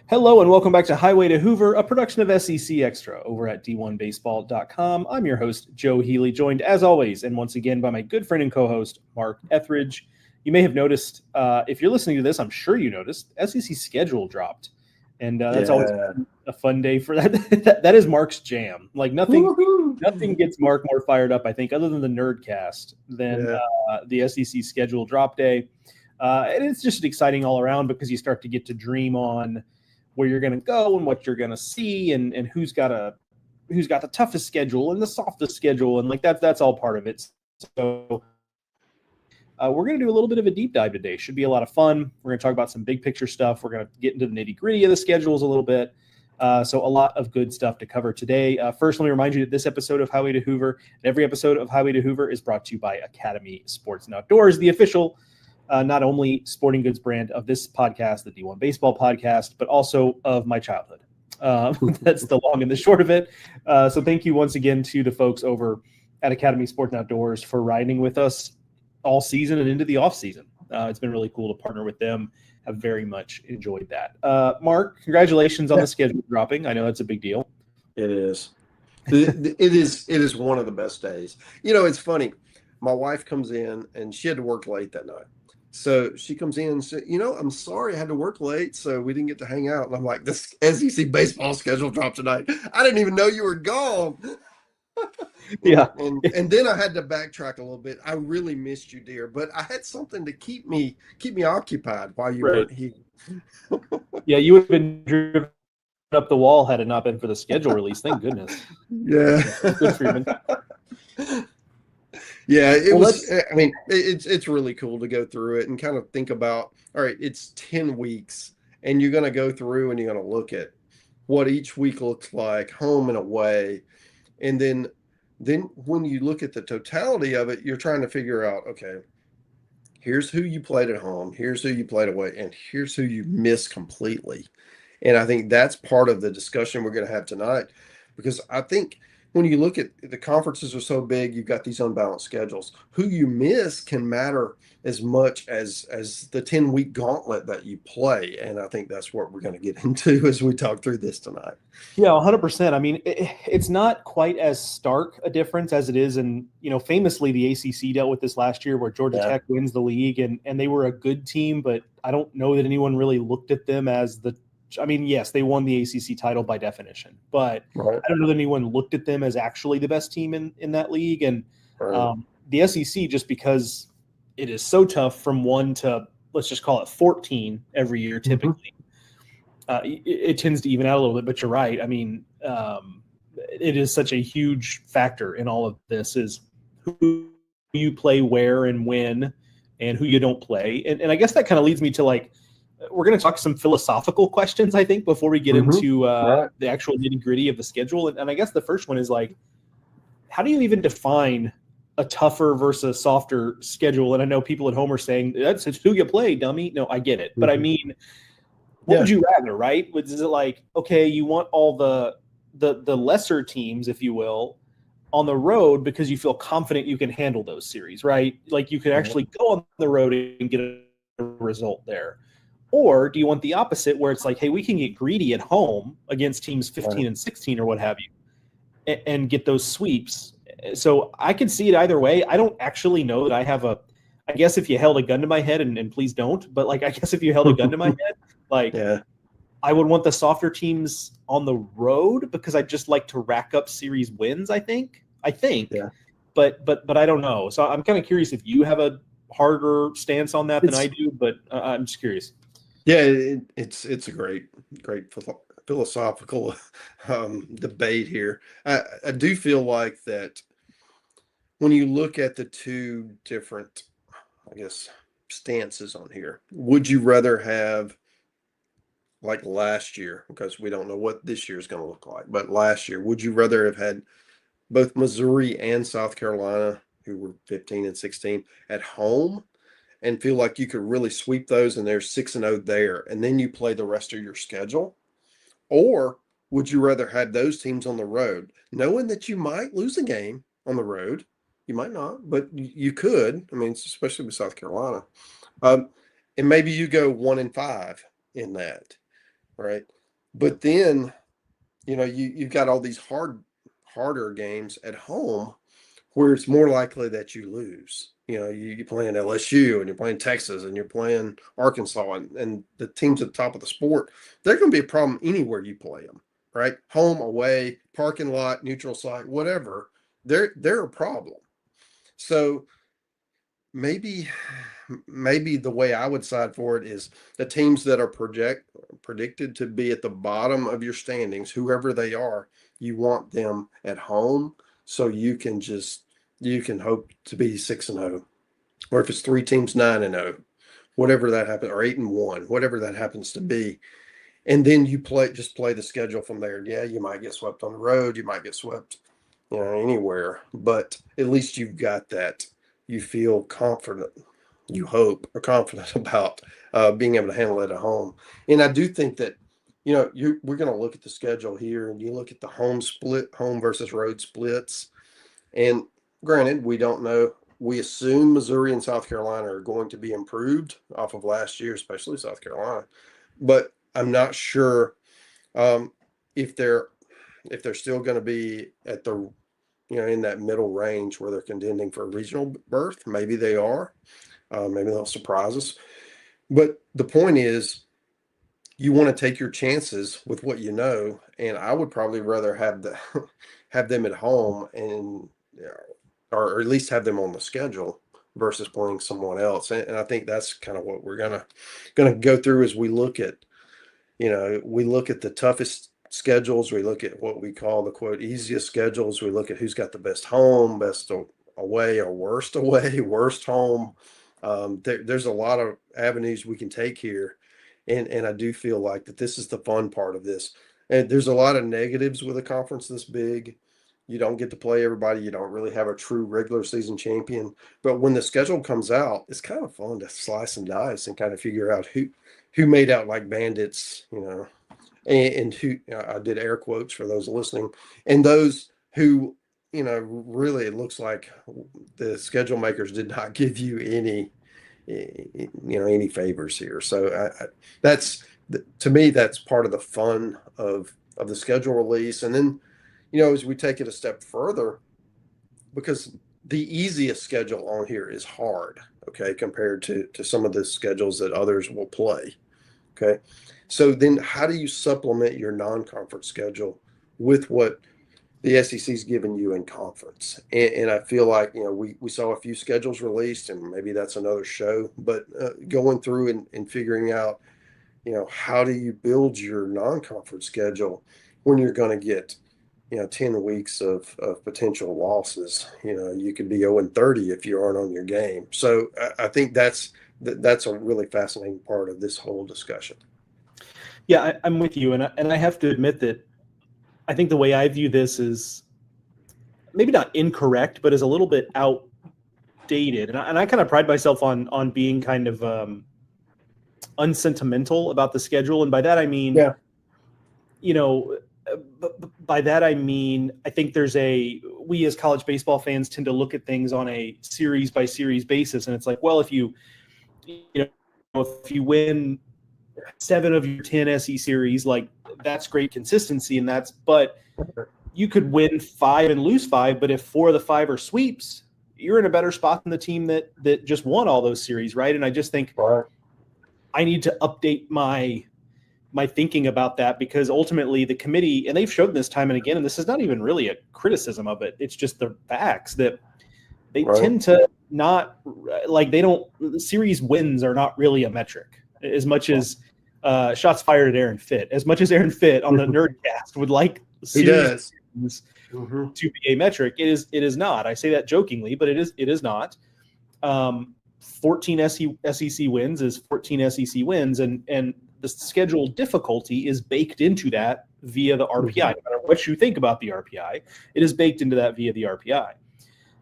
Hello and welcome back to Highway to Hoover, a production of SEC Extra over at d1baseball.com. I'm your host, Joe Healy, joined as always and once again by my good friend and co-host, Mark Etheridge. You may have noticed, if you're listening to this, I'm sure you noticed, SEC schedule dropped. And that's always a fun day for that. That is Mark's jam. Like nothing gets Mark more fired up, I think, other than the Nerdcast, than the SEC schedule drop day. And it's just exciting all around because you start to get to dream on where you're going to go and what you're going to see and who's got the toughest schedule and the softest schedule. And like that's all part of it. So we're going to do a little bit of a deep dive today. Should be a lot of fun. We're going to talk about some big picture stuff. We're going to get into the nitty gritty of the schedules a little bit. So a lot of good stuff to cover today. First, let me remind you that this episode of Highway to Hoover and every episode of Highway to Hoover is brought to you by Academy Sports and Outdoors, the official not only sporting goods brand of this podcast, the D1 Baseball Podcast, but also of my childhood. That's the long and the short of it. So thank you once again to the folks over at Academy Sports and Outdoors for riding with us all season and into the off season. It's been really cool to partner with them. Have very much enjoyed that. Mark, congratulations on the schedule dropping. I know that's a big deal. It is. It is one of the best days. You know, it's funny. My wife comes in and she had to work late that night. So she comes in and said, I'm sorry I had to work late, so we didn't get to hang out. And I'm like, this SEC baseball schedule dropped tonight. I didn't even know you were gone. Yeah. And then I had to backtrack a little bit. I really missed you, dear, but I had something to keep me occupied while you weren't here. Yeah, you would have been driven up the wall had it not been for the schedule release. Thank goodness. Yeah. Good for you, man. Yeah, it's really cool to go through it and kind of think about, all right, it's 10 weeks and you're going to go through and you're going to look at what each week looks like, home and away. And then when you look at the totality of it, you're trying to figure out, okay, here's who you played at home, here's who you played away, and here's who you missed completely. And I think that's part of the discussion we're going to have tonight, because I think when you look at the conferences are so big, you've got these unbalanced schedules. Who you miss can matter as much as the 10-week gauntlet that you play. And I think that's what we're going to get into as we talk through this tonight. Yeah, 100%. I mean, it's not quite as stark a difference as it is. And, famously, the ACC dealt with this last year where Georgia Tech wins the league and they were a good team, but I don't know that anyone really looked at them as yes, they won the ACC title by definition, but I don't know that anyone looked at them as actually the best team in that league. And the SEC, just because it is so tough from 1 to, let's just call it 14 every year, typically, it tends to even out a little bit, but you're right. I mean, it is such a huge factor in all of this is who you play where and when and who you don't play. And I guess that kind of leads me to we're going to talk some philosophical questions, I think, before we get into the actual nitty gritty of the schedule. And I guess the first one is how do you even define a tougher versus softer schedule? And I know people at home are saying it's who you play, dummy. No, I get it. But I mean, what would you rather, right? Is it okay, you want all the lesser teams, if you will, on the road because you feel confident you can handle those series, right? Like you can actually go on the road and get a result there. Or do you want the opposite where it's hey, we can get greedy at home against teams 15 and 16 or what have you and get those sweeps? So I can see it either way. I don't actually know that I have I guess if you held a gun to my head, and please don't, but I guess if you held a gun to my head, I would want the softer teams on the road because I just like to rack up series wins, I think. Yeah. But I don't know. So I'm kind of curious if you have a harder stance on that than I do, but I'm just curious. Yeah, it's a great philosophical debate here. I do feel like that when you look at the two different, I guess, stances on here, would you rather have last year, because we don't know what this year is going to look like, but last year, would you rather have had both Missouri and South Carolina, who were 15 and 16, at home and feel like you could really sweep those and they're 6-0 there, and then you play the rest of your schedule? Or would you rather have those teams on the road, knowing that you might lose a game on the road? You might not, but you could. I mean, especially with South Carolina. And maybe you go 1-5 in that, right? But then, you've got all these harder games at home where it's more likely that you lose. You're playing LSU and you're playing Texas and you're playing Arkansas and the teams at the top of the sport. They're going to be a problem anywhere you play them, right? Home, away, parking lot, neutral site, whatever. They're a problem. So maybe the way I would side for it is the teams that are predicted to be at the bottom of your standings, whoever they are, you want them at home so you can hope to be 6-0, or if it's 3 teams 9-0, whatever that happens, or 8-1, whatever that happens to be, and then you play the schedule from there. Yeah, you might get swept on the road, you might get swept, anywhere, but at least you've got that. You feel confident, you hope, or confident about being able to handle it at home. And I do think that, we're going to look at the schedule here, and you look at the home versus road splits. And granted, we don't know. We assume Missouri and South Carolina are going to be improved off of last year, especially South Carolina. But I'm not sure if they're still going to be at the in that middle range where they're contending for a regional berth. Maybe they are. Maybe they'll surprise us. But the point is, you want to take your chances with what you know, and I would probably rather have them at home and or at least have them on the schedule versus playing someone else. And I think that's kind of what we're gonna go through as we look at the toughest schedules. We look at what we call the quote easiest schedules. We look at who's got the best home, best away, or worst away, worst home. There's a lot of avenues we can take here, and I do feel like that this is the fun part of this. And there's a lot of negatives with a conference this big. You don't get to play everybody. You don't really have a true regular season champion. But when the schedule comes out, it's kind of fun to slice and dice and kind of figure out who made out like bandits, and who, I did air quotes for those listening, and those who, really it looks like the schedule makers did not give you any favors here. So that's, to me, that's part of the fun of the schedule release. And then, as we take it a step further, because the easiest schedule on here is hard, okay, compared to some of the schedules that others will play. Okay. So then how do you supplement your non-conference schedule with what the SEC's given you in conference? And I feel like, we saw a few schedules released, and maybe that's another show, but going through and figuring out, how do you build your non-conference schedule when you're going to get, 10 weeks of potential losses. You could be 0-30 if you aren't on your game. So I think that's a really fascinating part of this whole discussion. Yeah, I'm with you. And I have to admit that I think the way I view this is maybe not incorrect, but is a little bit outdated. And I kind of pride myself on being kind of unsentimental about the schedule. And by that, I mean, by that, I mean, I think we as college baseball fans tend to look at things on a series by series basis. And it's like, well, if you win 7 of your 10 SE series, like that's great consistency. But you could win 5 and lose 5. But if 4 of the 5 are sweeps, you're in a better spot than the team that just won all those series. Right. And I just think I need to update my thinking about that, because ultimately the committee, and they've shown this time and again, and this is not even really a criticism of it, it's just the facts that they tend to not, like, the series wins are not really a metric as much as shots fired at Aaron Fitt, as much as Aaron Fitt on the Nerdcast would like series wins to be a metric. It is not. I say that jokingly, but it is not. 14 SEC wins is 14 SEC wins, and the schedule difficulty is baked into that via the RPI. No matter what you think about the RPI, it is baked into that via the RPI.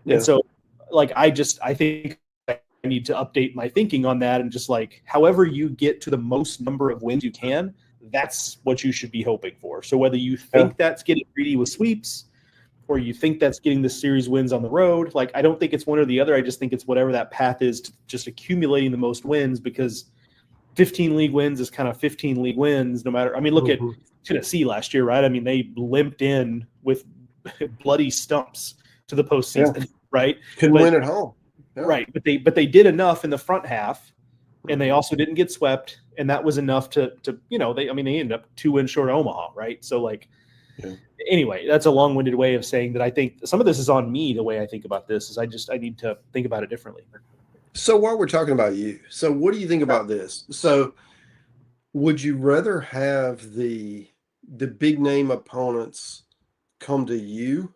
Yeah. And so, like, I think I need to update my thinking on that, and just like, however you get to the most number of wins you can, that's what you should be hoping for. So whether you think that's getting greedy with sweeps, or you think that's getting the series wins on the road, like, I don't think it's one or the other. I just think it's whatever that path is to just accumulating the most wins, because 15 league wins is kind of 15 league wins, no matter. I mean, look at Tennessee last year, right? I mean, they limped in with bloody stumps to the postseason, right? Couldn't win at home. Yeah. Right. But they did enough in the front half, and they also didn't get swept. And that was enough to they ended up 2 wins short of Omaha, right? So anyway, that's a long-winded way of saying that I think some of this is on me. The way I think about this is I need to think about it differently. So while we're talking about you, so what do you think about this? So would you rather have the big name opponents come to you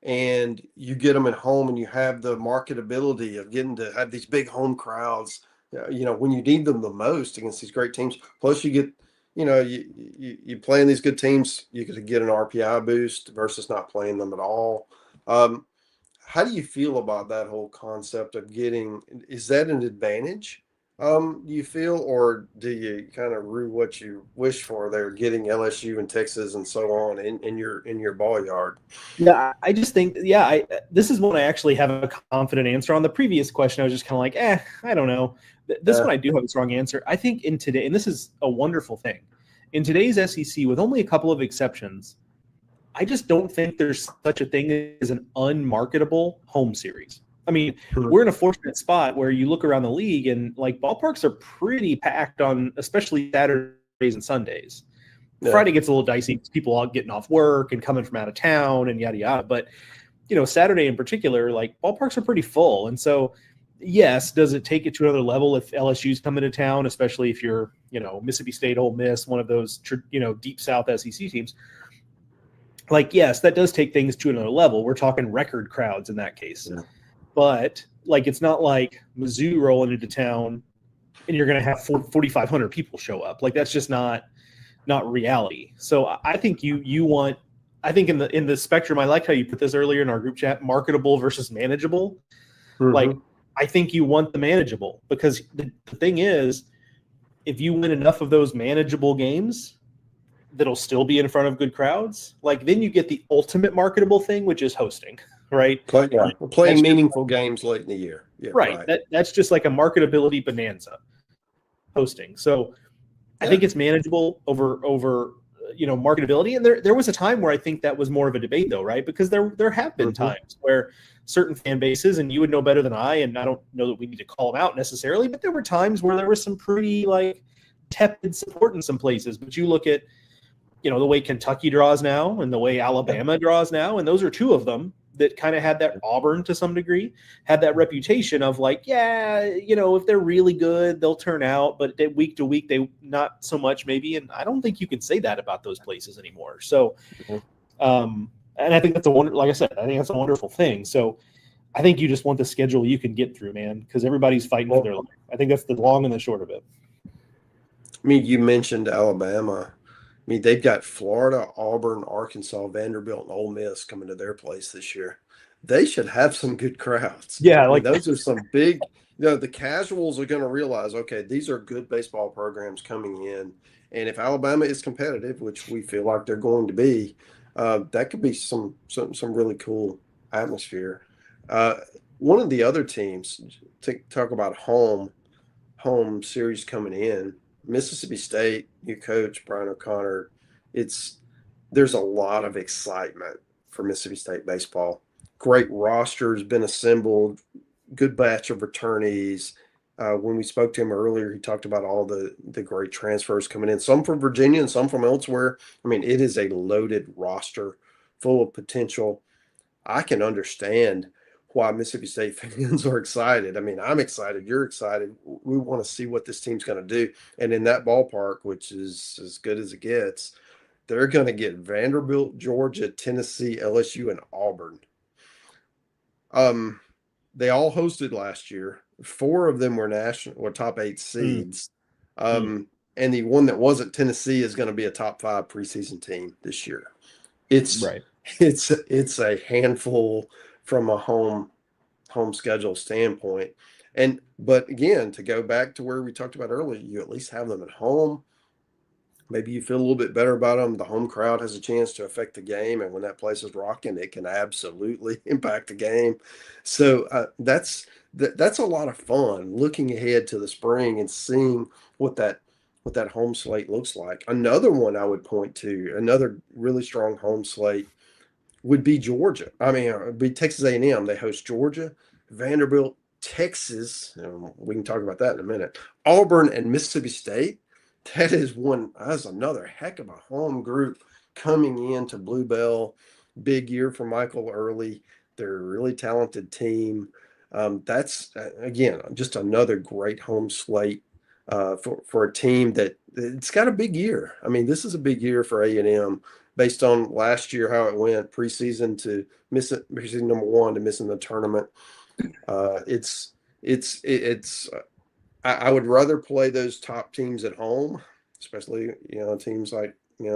and you get them at home and you have the marketability of getting to have these big home crowds, when you need them the most against these great teams, plus you get, you playing these good teams, you could get an RPI boost versus not playing them at all. How do you feel about that whole concept of is that an advantage, do you feel, or do you kind of rue what you wish for there, getting LSU and Texas and so on in your ball yard? Yeah, I just think, this is one I actually have a confident answer on. The previous question, I was just kind of like, I don't know. This one I do have a strong answer. I think in today, and this is a wonderful thing, in today's SEC, with only a couple of exceptions, I just don't think there's such a thing as an unmarketable home series. I mean, we're in a fortunate spot where you look around the league and ballparks are pretty packed on, especially Saturdays and Sundays. Yeah. Friday gets a little dicey because people are getting off work and coming from out of town and yada, yada. But, Saturday in particular, ballparks are pretty full. And so, yes, does it take it to another level if LSU's coming to town, especially if you're, Mississippi State, Ole Miss, one of those, deep South SEC teams? Yes, that does take things to another level. We're talking record crowds in that case. Yeah. But, it's not like Mizzou rolling into town and you're going to have 4,500 people show up. That's just not reality. So I think you want – I think in the spectrum, I like how you put this earlier in our group chat, marketable versus manageable. Mm-hmm. I think you want the manageable because the thing is, if you win enough of those manageable games – that'll still be in front of good crowds, then you get the ultimate marketable thing, which is hosting, right? Playing meaningful games late in the year. Yeah, right. That's just like a marketability bonanza, hosting. So I think it's manageable over marketability. And there was a time where I think that was more of a debate though, right? Because there have been times where certain fan bases, and you would know better than I, and I don't know that we need to call them out necessarily, but there were times where there was some pretty tepid support in some places. But you look at, the way Kentucky draws now and the way Alabama draws now, and those are two of them that kind of had that, Auburn to some degree, had that reputation of if they're really good, they'll turn out, but week to week, they not so much maybe. And I don't think you can say that about those places anymore. So, and I think that's like I said, I think that's a wonderful thing. So I think you just want the schedule you can get through, man, because everybody's fighting for their life. I think that's the long and the short of it. I mean, you mentioned Alabama. I mean, they've got Florida, Auburn, Arkansas, Vanderbilt, and Ole Miss coming to their place this year. They should have some good crowds. Yeah, those are some big. The casuals are going to realize, okay, these are good baseball programs coming in, and if Alabama is competitive, which we feel like they're going to be, that could be some really cool atmosphere. One of the other teams to talk about home series coming in. Mississippi State, new coach Brian O'Connor. There's a lot of excitement for Mississippi State baseball. Great roster has been assembled, good batch of returnees. When we spoke to him earlier, he talked about all the great transfers coming in, some from Virginia and some from elsewhere. I mean, it is a loaded roster full of potential. I can understand why Mississippi State fans are excited. I mean, I'm excited. You're excited. We want to see what this team's going to do. And in that ballpark, which is as good as it gets, they're going to get Vanderbilt, Georgia, Tennessee, LSU, and Auburn. They all hosted last year. 4 of them were top 8 seeds. And the one that wasn't, Tennessee, is going to be a top 5 preseason team this year. It's a handful from a home schedule standpoint. But again, to go back to where we talked about earlier, you at least have them at home. maybe you feel a little bit better about them. The home crowd has a chance to affect the game, and when that place is rocking, it can absolutely impact the game. So that's a lot of fun looking ahead to the spring and seeing what that home slate looks like. Another one I would point to, another really strong home slate would be Georgia. I mean, it'd be Texas A&M. They host Georgia, Vanderbilt, Texas. We can talk about that in a minute. Auburn and Mississippi State. That's another heck of a home group coming into Bluebell. Big year for Michael Early. They're a really talented team. That's again just another great home slate for a team that it's got a big year. I mean, this is a big year for A&M based on last year how it went preseason to preseason number one to missing the tournament. I would rather play those top teams at home, especially teams like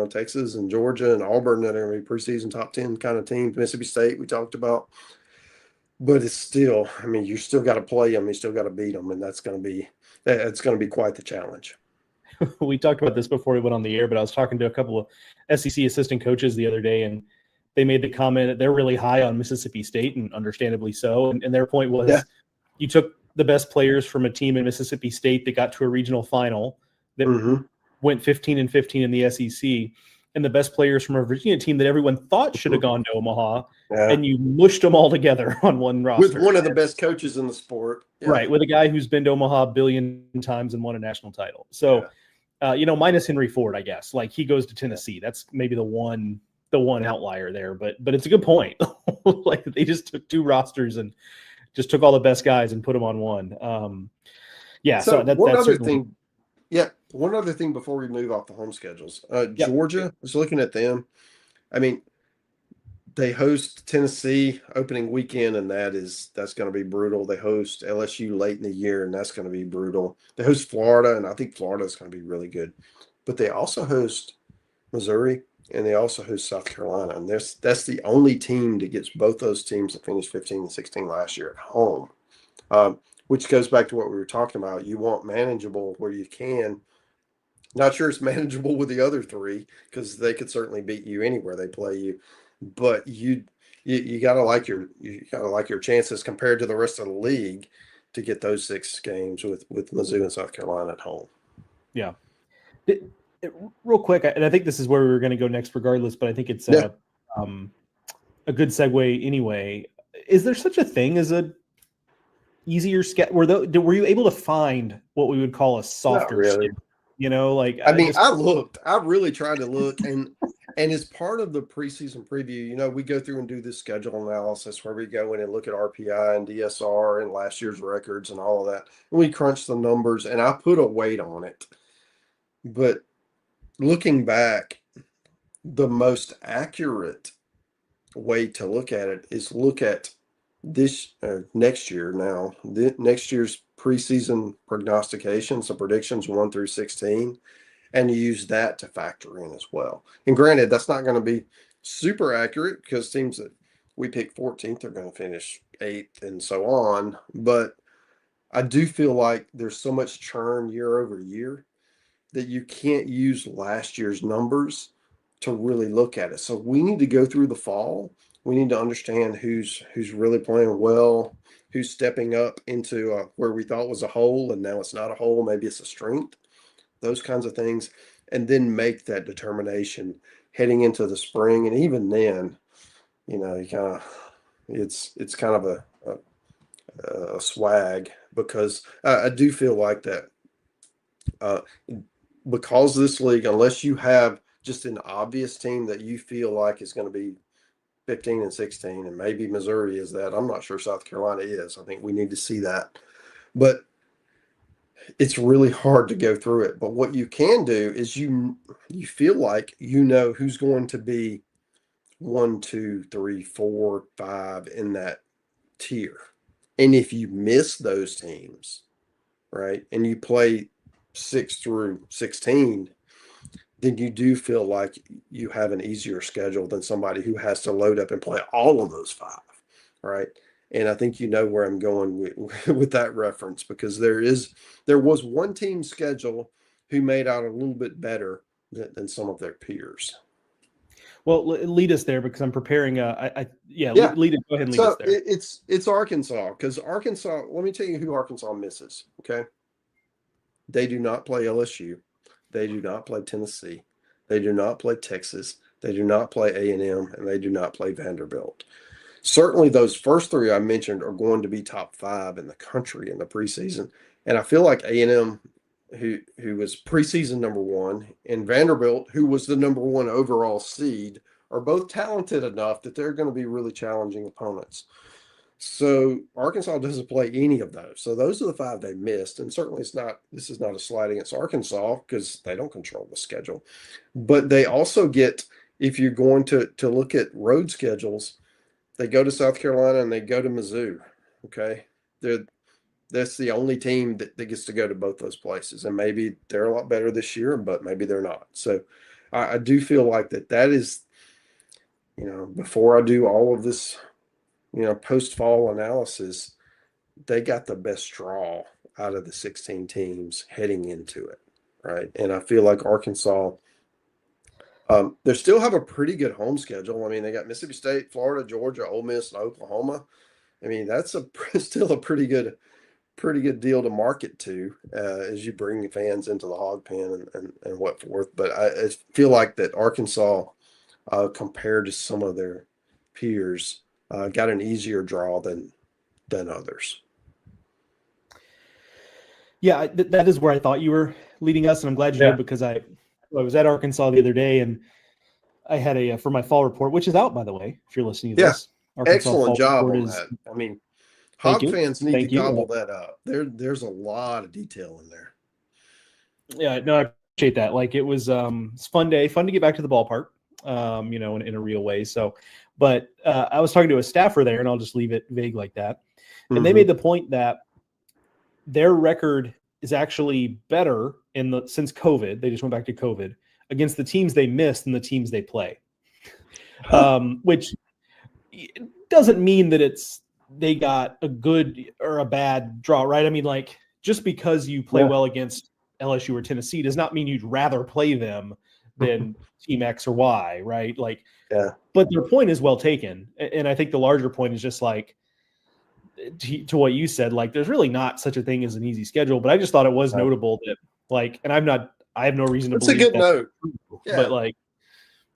Texas and Georgia and Auburn that are going to be preseason top 10 kind of teams. Mississippi State we talked about, but it's still, I mean, you still got to play them, you still got to beat them, and that's going to be quite the challenge. We talked about this before we went on the air, but I was talking to a couple of SEC assistant coaches the other day, and they made the comment that they're really high on Mississippi State, and understandably so. And their point was, you took the best players from a team in Mississippi State that got to a regional final that went 15-15 in the SEC, and the best players from a Virginia team that everyone thought should have gone to Omaha, and you mushed them all together on one roster. With one of the best coaches in the sport. Yeah. Right, with a guy who's been to Omaha a billion times and won a national title. So, minus Henry Ford, I guess. Like, he goes to Tennessee. That's maybe the one outlier there, but it's a good point. Like, they just took two rosters and just took all the best guys and put them on one. One other thing before we move off the home schedules. Georgia, I was looking at them. I mean, they host Tennessee opening weekend, and that's going to be brutal. They host LSU late in the year, and that's going to be brutal. They host Florida, and I think Florida is going to be really good. But they also host Missouri, and they also host South Carolina. And that's the only team that gets both those teams that finished 15-16 last year at home, which goes back to what we were talking about. You want manageable where you can. Not sure it's manageable with the other three because they could certainly beat you anywhere they play you. But you gotta like your chances compared to the rest of the league to get those 6 games with Mizzou and South Carolina at home. Yeah. Real quick, and I think this is where we were going to go next, regardless. But I think it's a good segue anyway. Is there such a thing as a easier schedule? Were you able to find what we would call a softer schedule? I really tried to look, and as part of the preseason preview, we go through and do this schedule analysis where we go in and look at RPI and DSR and last year's records and all of that. And we crunch the numbers, and I put a weight on it. But looking back, the most accurate way to look at it is look at this next year now. Next year's preseason prognostications, the predictions 1 through 16, and you use that to factor in as well. And granted, that's not going to be super accurate because teams that we pick 14th are going to finish 8th and so on. But I do feel like there's so much churn year over year that you can't use last year's numbers to really look at it. So we need to go through the fall. We need to understand who's really playing well, who's stepping up into where we thought was a hole, and now it's not a hole. Maybe it's a strength. Those kinds of things, and then make that determination heading into the spring. And even then, it's kind of a swag because I do feel like that because this league, unless you have just an obvious team that you feel like is going to be 15-16, and maybe Missouri is that. I'm not sure South Carolina is. I think we need to see that. But it's really hard to go through it. But what you can do is you feel like who's going to be 1, 2, 3, 4, 5 in that tier. And if you miss those teams, right, and you play 6 through 16, then you do feel like you have an easier schedule than somebody who has to load up and play all of those 5, right? And I think you know where I'm going with that reference, because there was one team schedule who made out a little bit better than some of their peers. Well, lead us there because I'm preparing. Lead it. Go ahead and lead us there. It's Arkansas, because Arkansas. Let me tell you who Arkansas misses. Okay, they do not play LSU, they do not play Tennessee, they do not play Texas, they do not play A&M, and they do not play Vanderbilt. Certainly, those first three I mentioned are going to be top 5 in the country in the preseason, and I feel like A&M, who was preseason number 1, and Vanderbilt, who was the number 1 overall seed, are both talented enough that they're going to be really challenging opponents. So Arkansas doesn't play any of those. So those are the 5 they missed. And certainly this is not a slight against Arkansas because they don't control the schedule. But they also get, if you're going to look at road schedules, they go to South Carolina and they go to Mizzou. Okay. That's the only team that gets to go to both those places. And maybe they're a lot better this year, but maybe they're not. So I do feel like that is, before I do all of this, post-fall analysis, they got the best draw out of the 16 teams heading into it, right? And I feel like Arkansas, they still have a pretty good home schedule. I mean, they got Mississippi State, Florida, Georgia, Ole Miss, and Oklahoma. I mean, that's still a pretty good deal to market to as you bring fans into the hog pen and what forth. But I feel like that Arkansas, compared to some of their peers, got an easier draw than others. Yeah, that is where I thought you were leading us, and I'm glad you did, because I was at Arkansas the other day, and I had for my fall report, which is out, by the way, if you're listening to this. Arkansas excellent job on that. I mean, hog fans need to gobble that up. There's a lot of detail in there. Yeah, no, I appreciate that. Like, it was it's fun day, fun to get back to the ballpark, in a real way. So, but I was talking to a staffer there, and I'll just leave it vague like that. And they made the point that their record is actually better since COVID. They just went back to COVID against the teams they missed than the teams they play. Which doesn't mean that they got a good or a bad draw, right? I mean, like, just because you play well against LSU or Tennessee does not mean you'd rather play them than team X or Y, right? Like, but their point is well taken. And I think the larger point is just like, to what you said, like, there's really not such a thing as an easy schedule, but I just thought it was notable that, like, and I have no reason to believe that's a good note. But, like,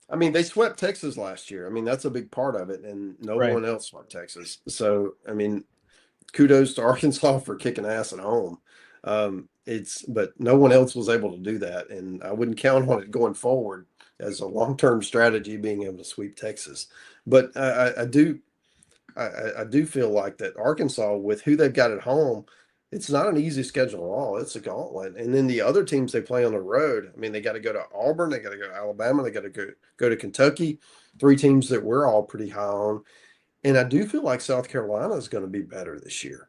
I mean, they swept Texas last year. I mean, that's a big part of it, and no one else swept Texas. So, I mean, kudos to Arkansas for kicking ass at home. But no one else was able to do that, and I wouldn't count on it going forward as a long-term strategy, being able to sweep Texas. But I do feel like that Arkansas, with who they've got at home, it's not an easy schedule at all. It's a gauntlet. And then the other teams they play on the road, I mean, they got to go to Auburn, they got to go to Alabama, they got to go to Kentucky, 3 teams that we're all pretty high on. And I do feel like South Carolina is going to be better this year.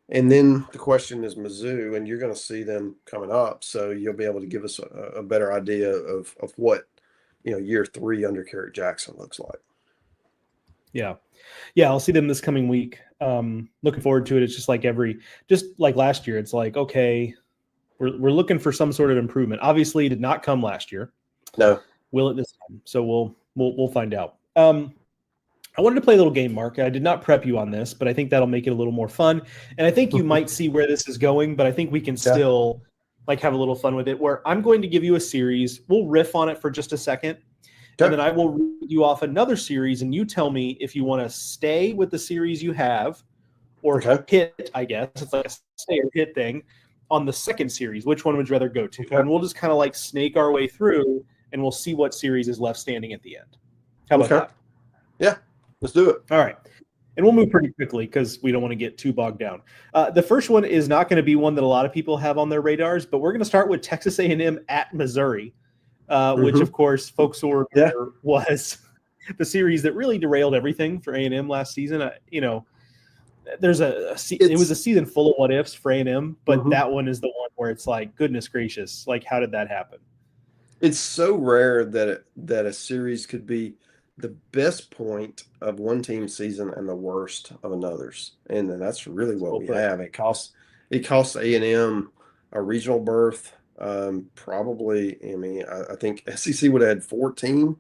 And then the question is Mizzou, and you're going to see them coming up, so you'll be able to give us a better idea of what year 3 under Kerrick Jackson looks like. Yeah, I'll see them this coming week. Looking forward to it. It's just like last year. It's like, okay, we're looking for some sort of improvement. Obviously, it did not come last year. No, will it this time? So we'll find out. I wanted to play a little game, Mark. I did not prep you on this, but I think that'll make it a little more fun. And I think you might see where this is going, but I think we can still have a little fun with it, where I'm going to give you a series. We'll riff on it for just a second. And then I will read you off another series, and you tell me if you want to stay with the series you have or hit, I guess. It's like a stay or hit thing on the second series. Which one would you rather go to? And we'll just kind of snake our way through, and we'll see what series is left standing at the end. How about that? Yeah, let's do it. All right. And we'll move pretty quickly because we don't want to get too bogged down. The first one is not going to be one that a lot of people have on their radars, but we're going to start with Texas A&M at Missouri. Which, of course, folks who were there was the series that really derailed everything for A&M last season. There's it was a season full of what ifs for A&M, but that one is the one where it's like, goodness gracious, like, how did that happen? It's so rare that a series could be the best point of one team's season and the worst of another's, and then that's really what we have. It costs A&M a regional berth. Probably, I mean, I think SEC would have had 14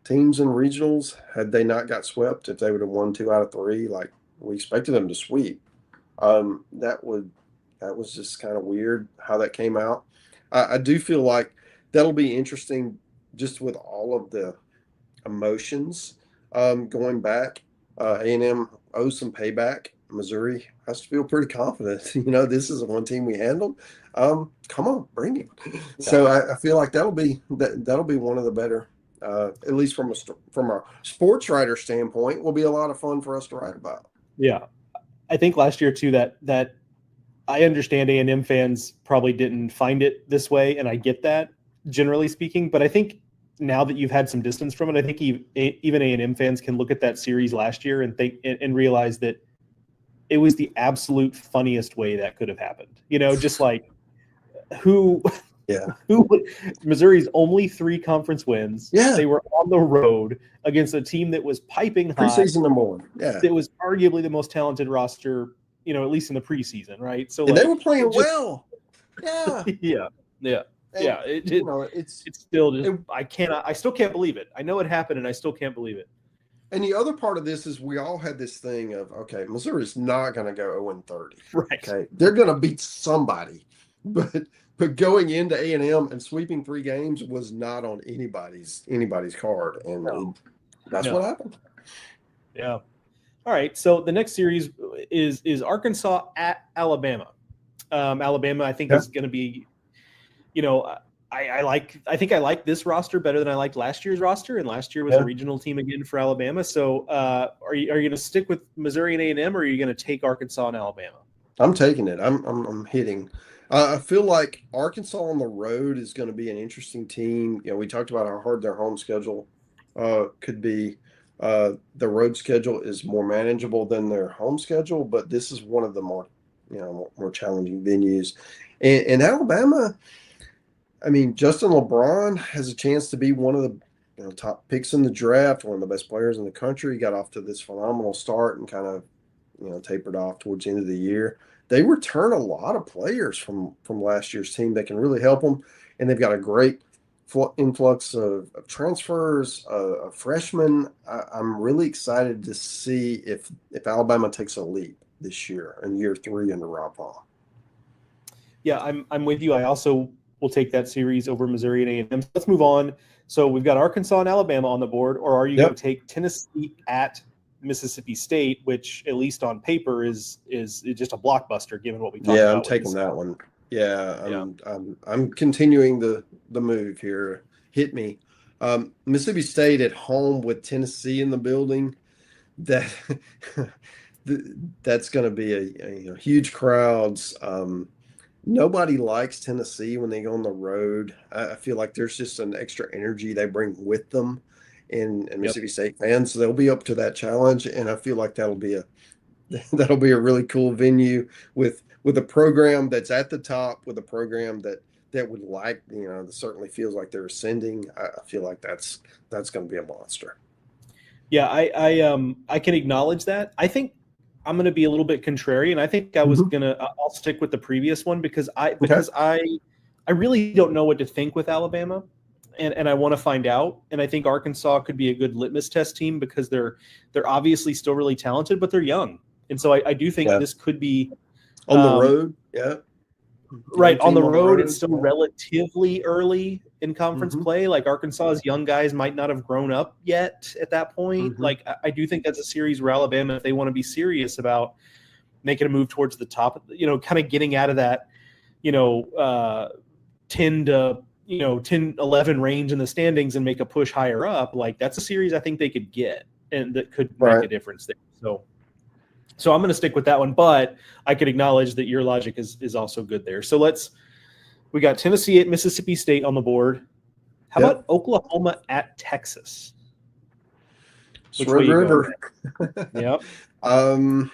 teams in regionals had they not got swept. If they would have won 2 out of 3, like we expected them to sweep. That was just kind of weird how that came out. I do feel like that'll be interesting just with all of the emotions going back. A&M owes some payback. Missouri has to feel pretty confident. This is one team we handled. Come on, bring it. Yeah. So I feel like that'll be one of the better, at least from a sports writer standpoint, will be a lot of fun for us to write about. Yeah, I think last year too that I understand A&M fans probably didn't find it this way, and I get that generally speaking. But I think now that you've had some distance from it, I think even A&M fans can look at that series last year and think and realize that it was the absolute funniest way that could have happened. Just like who Missouri's only 3 conference wins. Yeah. They were on the road against a team that was piping hot. Preseason number 1. Yeah. It was arguably the most talented roster, at least in the preseason, right? So they were playing well. Yeah. Yeah. And, yeah. It's still just I still can't believe it. I know it happened and I still can't believe it. And the other part of this is we all had this thing of, okay, Missouri's not going to go 0-30. Right. Okay. They're going to beat somebody. But going into A&M and sweeping 3 games was not on anybody's card. And that's what happened. Yeah. All right. So the next series is Arkansas at Alabama. Alabama, I think, is going to be, I think I like this roster better than I liked last year's roster, and last year was a regional team again for Alabama. So are you going to stick with Missouri and A&M, or are you going to take Arkansas and Alabama? I'm taking it. I'm hitting. I feel like Arkansas on the road is going to be an interesting team. We talked about how hard their home schedule could be. The road schedule is more manageable than their home schedule, but this is one of the more challenging venues. And Alabama, I mean, Justin LeBron has a chance to be one of the top picks in the draft, one of the best players in the country. He got off to this phenomenal start and kind of tapered off towards the end of the year. They return a lot of players from last year's team that can really help them, and they've got a great influx of transfers, of freshmen. I'm really excited to see if Alabama takes a leap this year in year 3 under Rob Vaughn. Yeah, I'm with you. I also will take that series over Missouri and A&M. Let's move on. So we've got Arkansas and Alabama on the board, or are you going to take Tennessee at Mississippi State, which at least on paper is just a blockbuster given what we talked about? Yeah, I'm taking that one. Yeah, I'm continuing the move here. Hit me. Mississippi State at home with Tennessee in the building. That's going to be a huge crowds. Nobody likes Tennessee when they go on the road. I feel like there's just an extra energy they bring with them, and Mississippi State fans, so they'll be up to that challenge. And I feel like that'll be a really cool venue with a program that's at the top, with a program that would like, that certainly feels like they're ascending. I feel like that's going to be a monster. Yeah, I can acknowledge that. I think I'm going to be a little bit contrarian. I think I'll stick with the previous one because I really don't know what to think with Alabama, and I want to find out. And I think Arkansas could be a good litmus test team because they're obviously still really talented, but they're young. And so I do think this could be on the road. Yeah. Right. On the road, it's still relatively early in conference play. Like Arkansas's young guys might not have grown up yet at that point. Like I do think that's a series where Alabama, if they want to be serious about making a move towards the top, kind of getting out of that, 10 to 10, 11 range in the standings and make a push higher up, like that's a series I think they could get and that could make a difference there. So I'm going to stick with that one, but I could acknowledge that your logic is also good there. So we got Tennessee at Mississippi State on the board. How about Oklahoma at Texas? Red River. Yep. I'm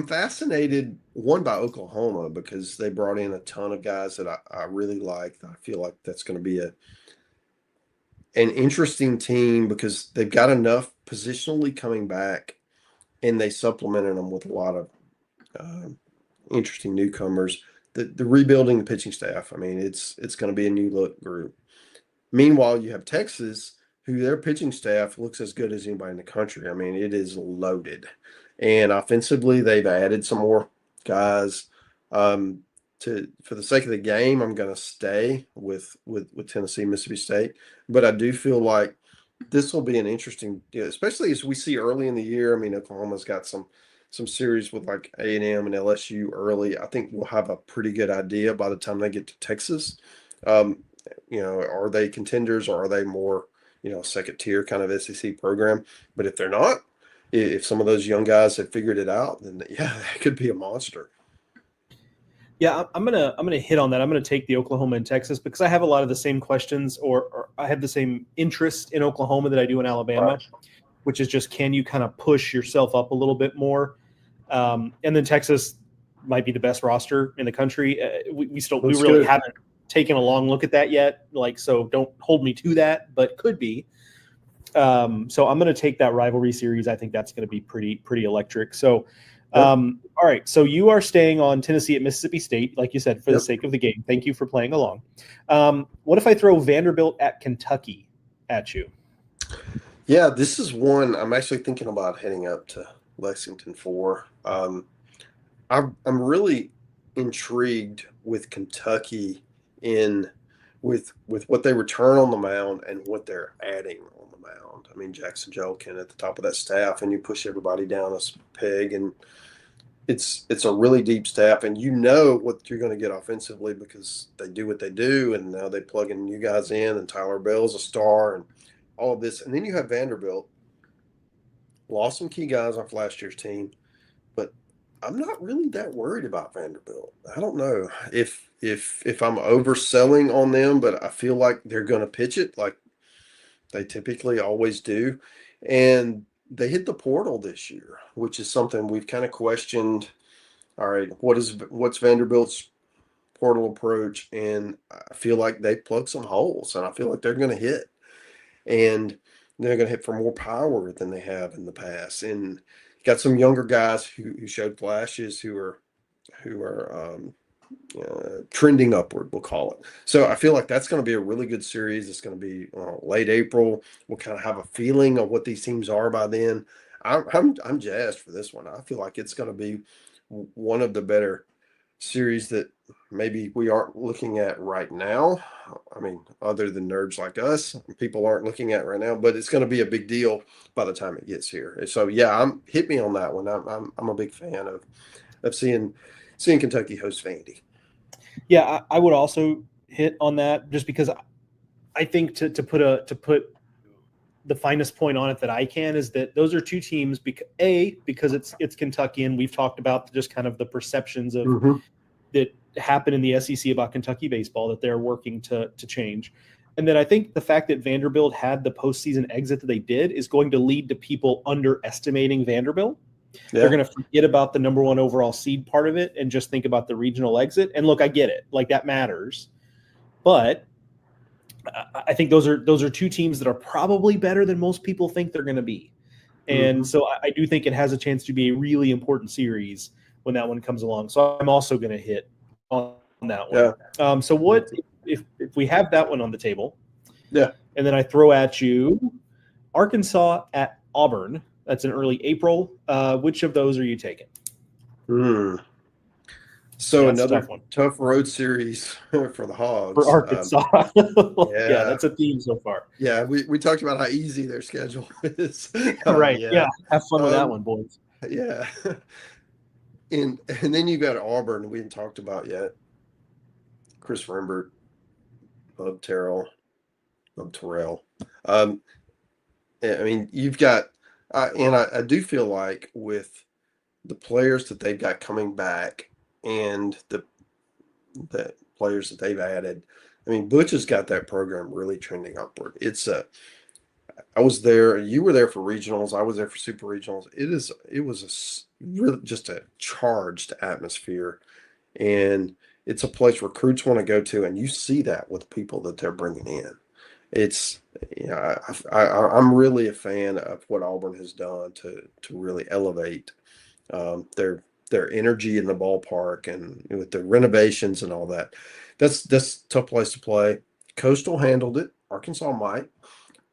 fascinated, one, by Oklahoma because they brought in a ton of guys that I really like. I feel like that's going to be an interesting team because they've got enough positionally coming back, and they supplemented them with a lot of interesting newcomers. the rebuilding the pitching staff. I mean, it's going to be a new look group. Meanwhile, you have Texas, who their pitching staff looks as good as anybody in the country. I mean, it is loaded. And offensively, they've added some more guys. For the sake of the game, I'm going to stay with Tennessee, Mississippi State. But I do feel like this will be an interesting, especially as we see early in the year. I mean, Oklahoma's got some series with like A&M and LSU early. I think we'll have a pretty good idea by the time they get to Texas. Are they contenders or are they more, second tier kind of SEC program? But if they're not, if some of those young guys have figured it out, then yeah, that could be a monster. Yeah, I'm gonna hit on that. I'm gonna take the Oklahoma and Texas because I have a lot of the same questions, or I have the same interest in Oklahoma that I do in Alabama, right, which is just, can you kind of push yourself up a little bit more? And then Texas might be the best roster in the country. We really haven't taken a long look at that yet. So don't hold me to that, but could be. So I'm going to take that rivalry series. I think that's going to be pretty electric. So, all right. So you are staying on Tennessee at Mississippi State, like you said, for the sake of the game. Thank you for playing along. What if I throw Vanderbilt at Kentucky at you? Yeah, this is one I'm actually thinking about heading up to Lexington for. I'm really intrigued with Kentucky with what they return on the mound and what they're adding on the mound. I mean, Jackson Jolkin at the top of that staff, and you push everybody down a peg, and it's a really deep staff, and you know what you're going to get offensively because they do what they do, and now they plug in new guys in, and Tyler Bell's a star, and all of this. And then you have Vanderbilt, lost some key guys off last year's team, but I'm not really that worried about Vanderbilt. I don't know if I'm overselling on them, but I feel like they're going to pitch it like they typically always do. And they hit the portal this year, which is something we've kind of questioned. All right, what's Vanderbilt's portal approach? And I feel like they plugged some holes, and I feel like they're going to hit. And they're going to hit for more power than they have in the past. And got some younger guys who showed flashes who are trending upward, we'll call it. So I feel like that's going to be a really good series. It's going to be late April. We'll kind of have a feeling of what these teams are by then. I'm jazzed for this one. I feel like it's going to be one of the better series that maybe we aren't looking at right now. I mean, other than nerds like us, people aren't looking at right now, but it's going to be a big deal by the time it gets here. So yeah, hit me on that one. I'm a big fan of seeing Kentucky host Vandy. Yeah, I would also hit on that just because I think to put the finest point on it that I can is that those are two teams because it's Kentucky, and we've talked about just kind of the perceptions of that happen in the SEC about Kentucky baseball that they're working to change. And then I think the fact that Vanderbilt had the postseason exit that they did is going to lead to people underestimating Vanderbilt. Yeah. They're going to forget about the number one overall seed part of it and just think about the regional exit. And look, I get it. Like, that matters. But I think those are two teams that are probably better than most people think they're going to be. And so I do think it has a chance to be a really important series when that one comes along. So I'm also going to hit on that one. Yeah. So what if we have that one on the table? Yeah. And then I throw at you Arkansas at Auburn. That's in early April. Which of those are you taking? So another tough road series for the Hogs. For Arkansas. Yeah, that's a theme so far. Yeah, we talked about how easy their schedule is. Right. Yeah. Have fun with that one, boys. Yeah. And then you got Auburn we haven't talked about yet. Chris Rembert, love Terrell. I mean, you've got and I do feel like with the players that they've got coming back and the players that they've added, I mean, Butch has got that program really trending upward. I was there, you were there for regionals, I was there for super regionals. It was really just a charged atmosphere, and it's a place recruits want to go to, and you see that with people that they're bringing in. It's, I'm really a fan of what Auburn has done to really elevate their their energy in the ballpark and with the renovations and all that. That's a tough place to play. Coastal handled it. Arkansas might.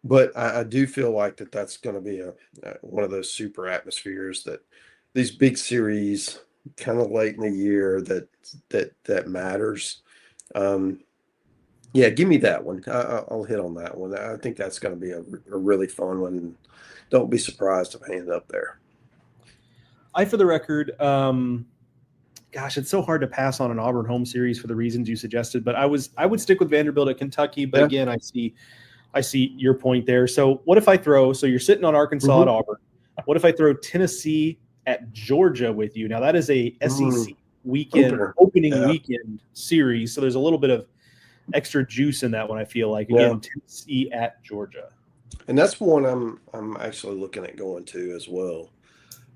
But I do feel like that's going to be one of those super atmospheres that these big series kind of late in the year that matters. Yeah, give me that one. I'll hit on that one. I think that's going to be a really fun one. Don't be surprised if I end up there. For the record, gosh, it's so hard to pass on an Auburn home series for the reasons you suggested. But I would stick with Vanderbilt at Kentucky. But again, I see your point there. So what if I throw? So you're sitting on Arkansas at Auburn. What if I throw Tennessee at Georgia with you? Now that is a SEC opening weekend series. So there's a little bit of extra juice in that one. I feel like again, Tennessee at Georgia, and that's one I'm actually looking at going to as well.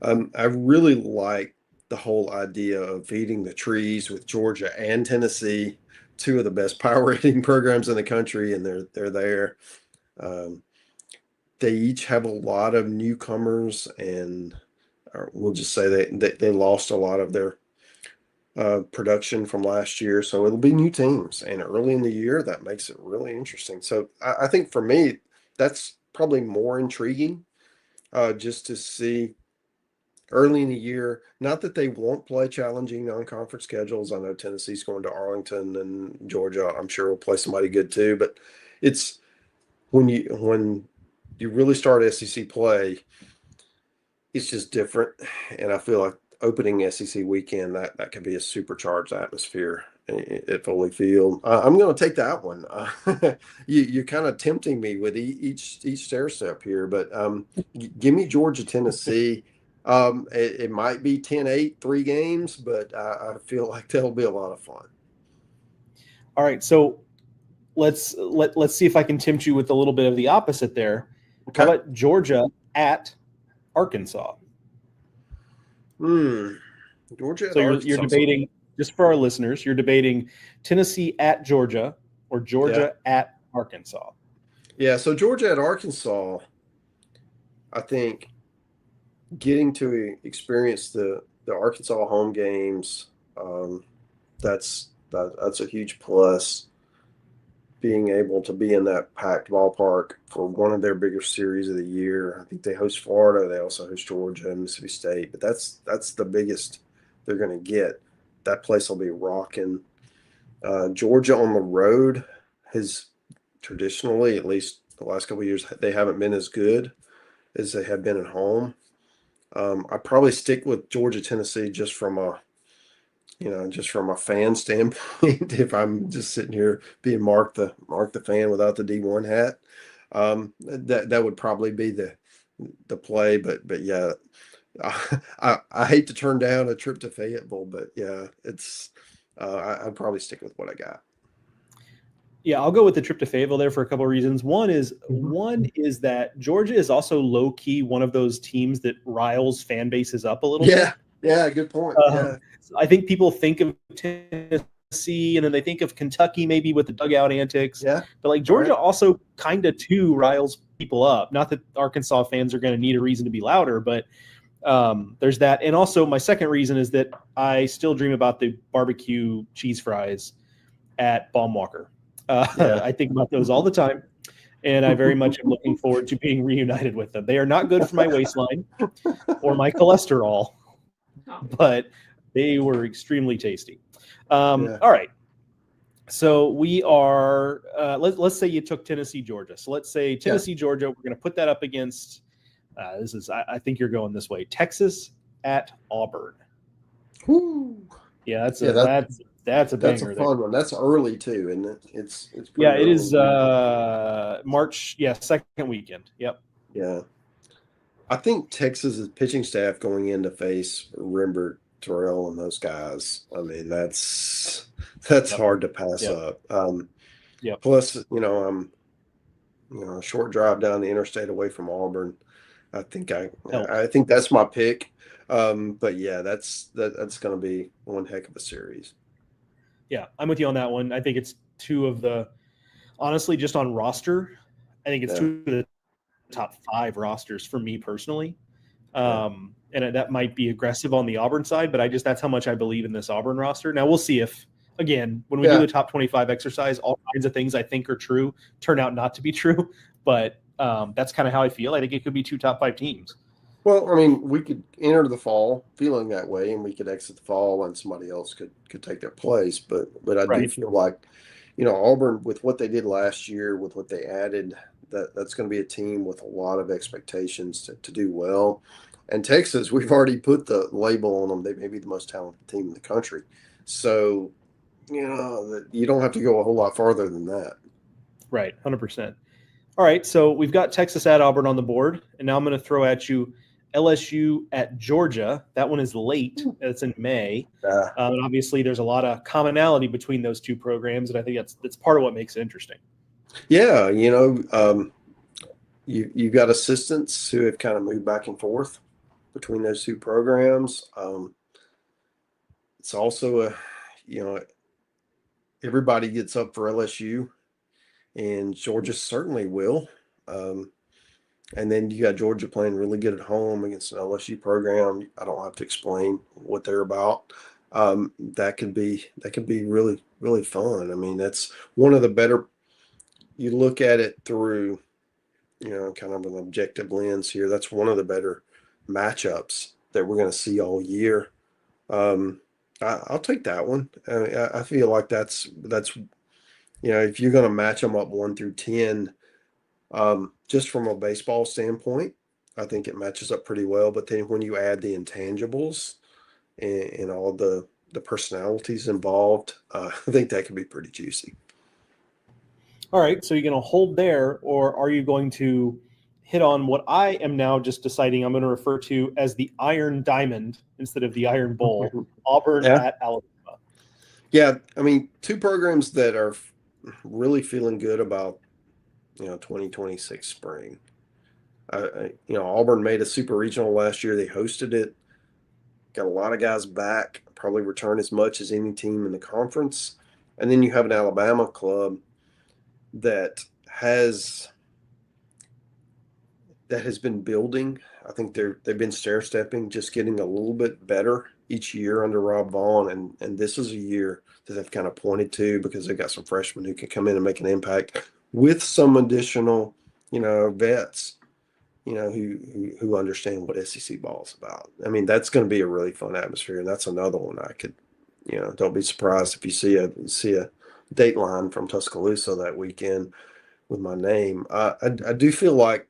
I really like the whole idea of feeding the trees with Georgia and Tennessee, two of the best power rating programs in the country, and they're there. They each have a lot of newcomers, and we'll just say they lost a lot of their production from last year, so it'll be new teams, and early in the year that makes it really interesting. So I think for me that's probably more intriguing, just to see early in the year. Not that they won't play challenging non-conference schedules. I know Tennessee's going to Arlington, and Georgia I'm sure will play somebody good too, but it's when you really start SEC play, it's just different. And I feel like opening SEC weekend, that could be a supercharged atmosphere at Foley Field. I'm going to take that one. You're kind of tempting me with each stair step here, but give me Georgia, Tennessee. It might be 10-8, 3 games, but I feel like that'll be a lot of fun. All right, so let's see if I can tempt you with a little bit of the opposite there. Okay. How about Georgia at Arkansas? Georgia. So you're debating, just for our listeners, you're debating Tennessee at Georgia or Georgia at Arkansas. Yeah. So Georgia at Arkansas, I think getting to experience the Arkansas home games, that's a huge plus. Being able to be in that packed ballpark for one of their bigger series of the year. I think they host Florida. They also host Georgia and Mississippi State, but that's the biggest they're going to get. That place will be rocking. Georgia on the road has traditionally, at least the last couple of years, they haven't been as good as they have been at home. I probably stick with Georgia, Tennessee, just from a fan standpoint. If I'm just sitting here being Mark the fan without the D1 hat, that would probably be the play. But yeah, I hate to turn down a trip to Fayetteville, but yeah, it's I'd probably stick with what I got. Yeah, I'll go with the trip to Fayetteville there for a couple of reasons. One is that Georgia is also low key one of those teams that riles fan bases up a little bit. Yeah, good point. I think people think of Tennessee and then they think of Kentucky maybe with the dugout antics. Yeah. But like Georgia also kind of too riles people up. Not that Arkansas fans are going to need a reason to be louder, but there's that. And also my second reason is that I still dream about the barbecue cheese fries at Baumwalker. I think about those all the time. And I very much am looking forward to being reunited with them. They are not good for my waistline or my cholesterol, but they were extremely tasty. All right. So we are, let's say you took Tennessee, Georgia. So let's say Tennessee, Georgia, we're going to put that up against, I think you're going this way, Texas at Auburn. Woo. Yeah, that's a banger. That's a fun one. That's early too, and it's it is March, second weekend. Yep. Yeah. I think Texas's pitching staff going in to face Rembert, Terrell, and those guys. I mean, that's hard to pass up. Plus, a short drive down the interstate away from Auburn. I think that's my pick. But yeah, that's going to be one heck of a series. Yeah, I'm with you on that one. I think it's two of the, honestly, just on roster, I think it's two of the top 5 rosters for me personally. And that might be aggressive on the Auburn side, but that's how much I believe in this Auburn roster. Now we'll see if, again, when we do the top 25 exercise, all kinds of things I think are true turn out not to be true. But that's kind of how I feel. I think it could be 2 top 5 teams. Well, I mean, we could enter the fall feeling that way, and we could exit the fall, and somebody else could take their place. But I do feel like, Auburn, with what they did last year, with what they added, that's going to be a team with a lot of expectations to do well. And Texas, we've already put the label on them. They may be the most talented team in the country. So, you don't have to go a whole lot farther than that. Right, 100%. All right, so we've got Texas at Auburn on the board, and now I'm going to throw at you LSU at Georgia. That one is late. It's in May. And obviously, there's a lot of commonality between those two programs, and I think that's part of what makes it interesting. Yeah, you've got assistants who have kind of moved back and forth between those two programs. It's also everybody gets up for LSU, and Georgia certainly will. And then you got Georgia playing really good at home against an LSU program. I don't have to explain what they're about. That could be really, really fun. I mean, that's one of the better. You look at it through, kind of an objective lens here. That's one of the better matchups that we're going to see all year. I'll take that one. I feel like that's if you're going to match them up 1 through 10. Just from a baseball standpoint, I think it matches up pretty well. But then when you add the intangibles and all the personalities involved, I think that could be pretty juicy. All right, so you're going to hold there, or are you going to hit on what I am now just deciding I'm going to refer to as the Iron Diamond instead of the Iron Bowl, Auburn at Alabama? Yeah, I mean, two programs that are really feeling good about 2026 spring. Auburn made a super regional last year. They hosted it, got a lot of guys back, probably return as much as any team in the conference. And then you have an Alabama club that has been building. I think they've been stair-stepping, just getting a little bit better each year under Rob Vaughn. And this is a year that they've kind of pointed to because they've got some freshmen who can come in and make an impact with some additional, vets, who understand what SEC ball is about. I mean, that's going to be a really fun atmosphere. And that's another one I could, don't be surprised if you see a Dateline from Tuscaloosa that weekend with my name. I do feel like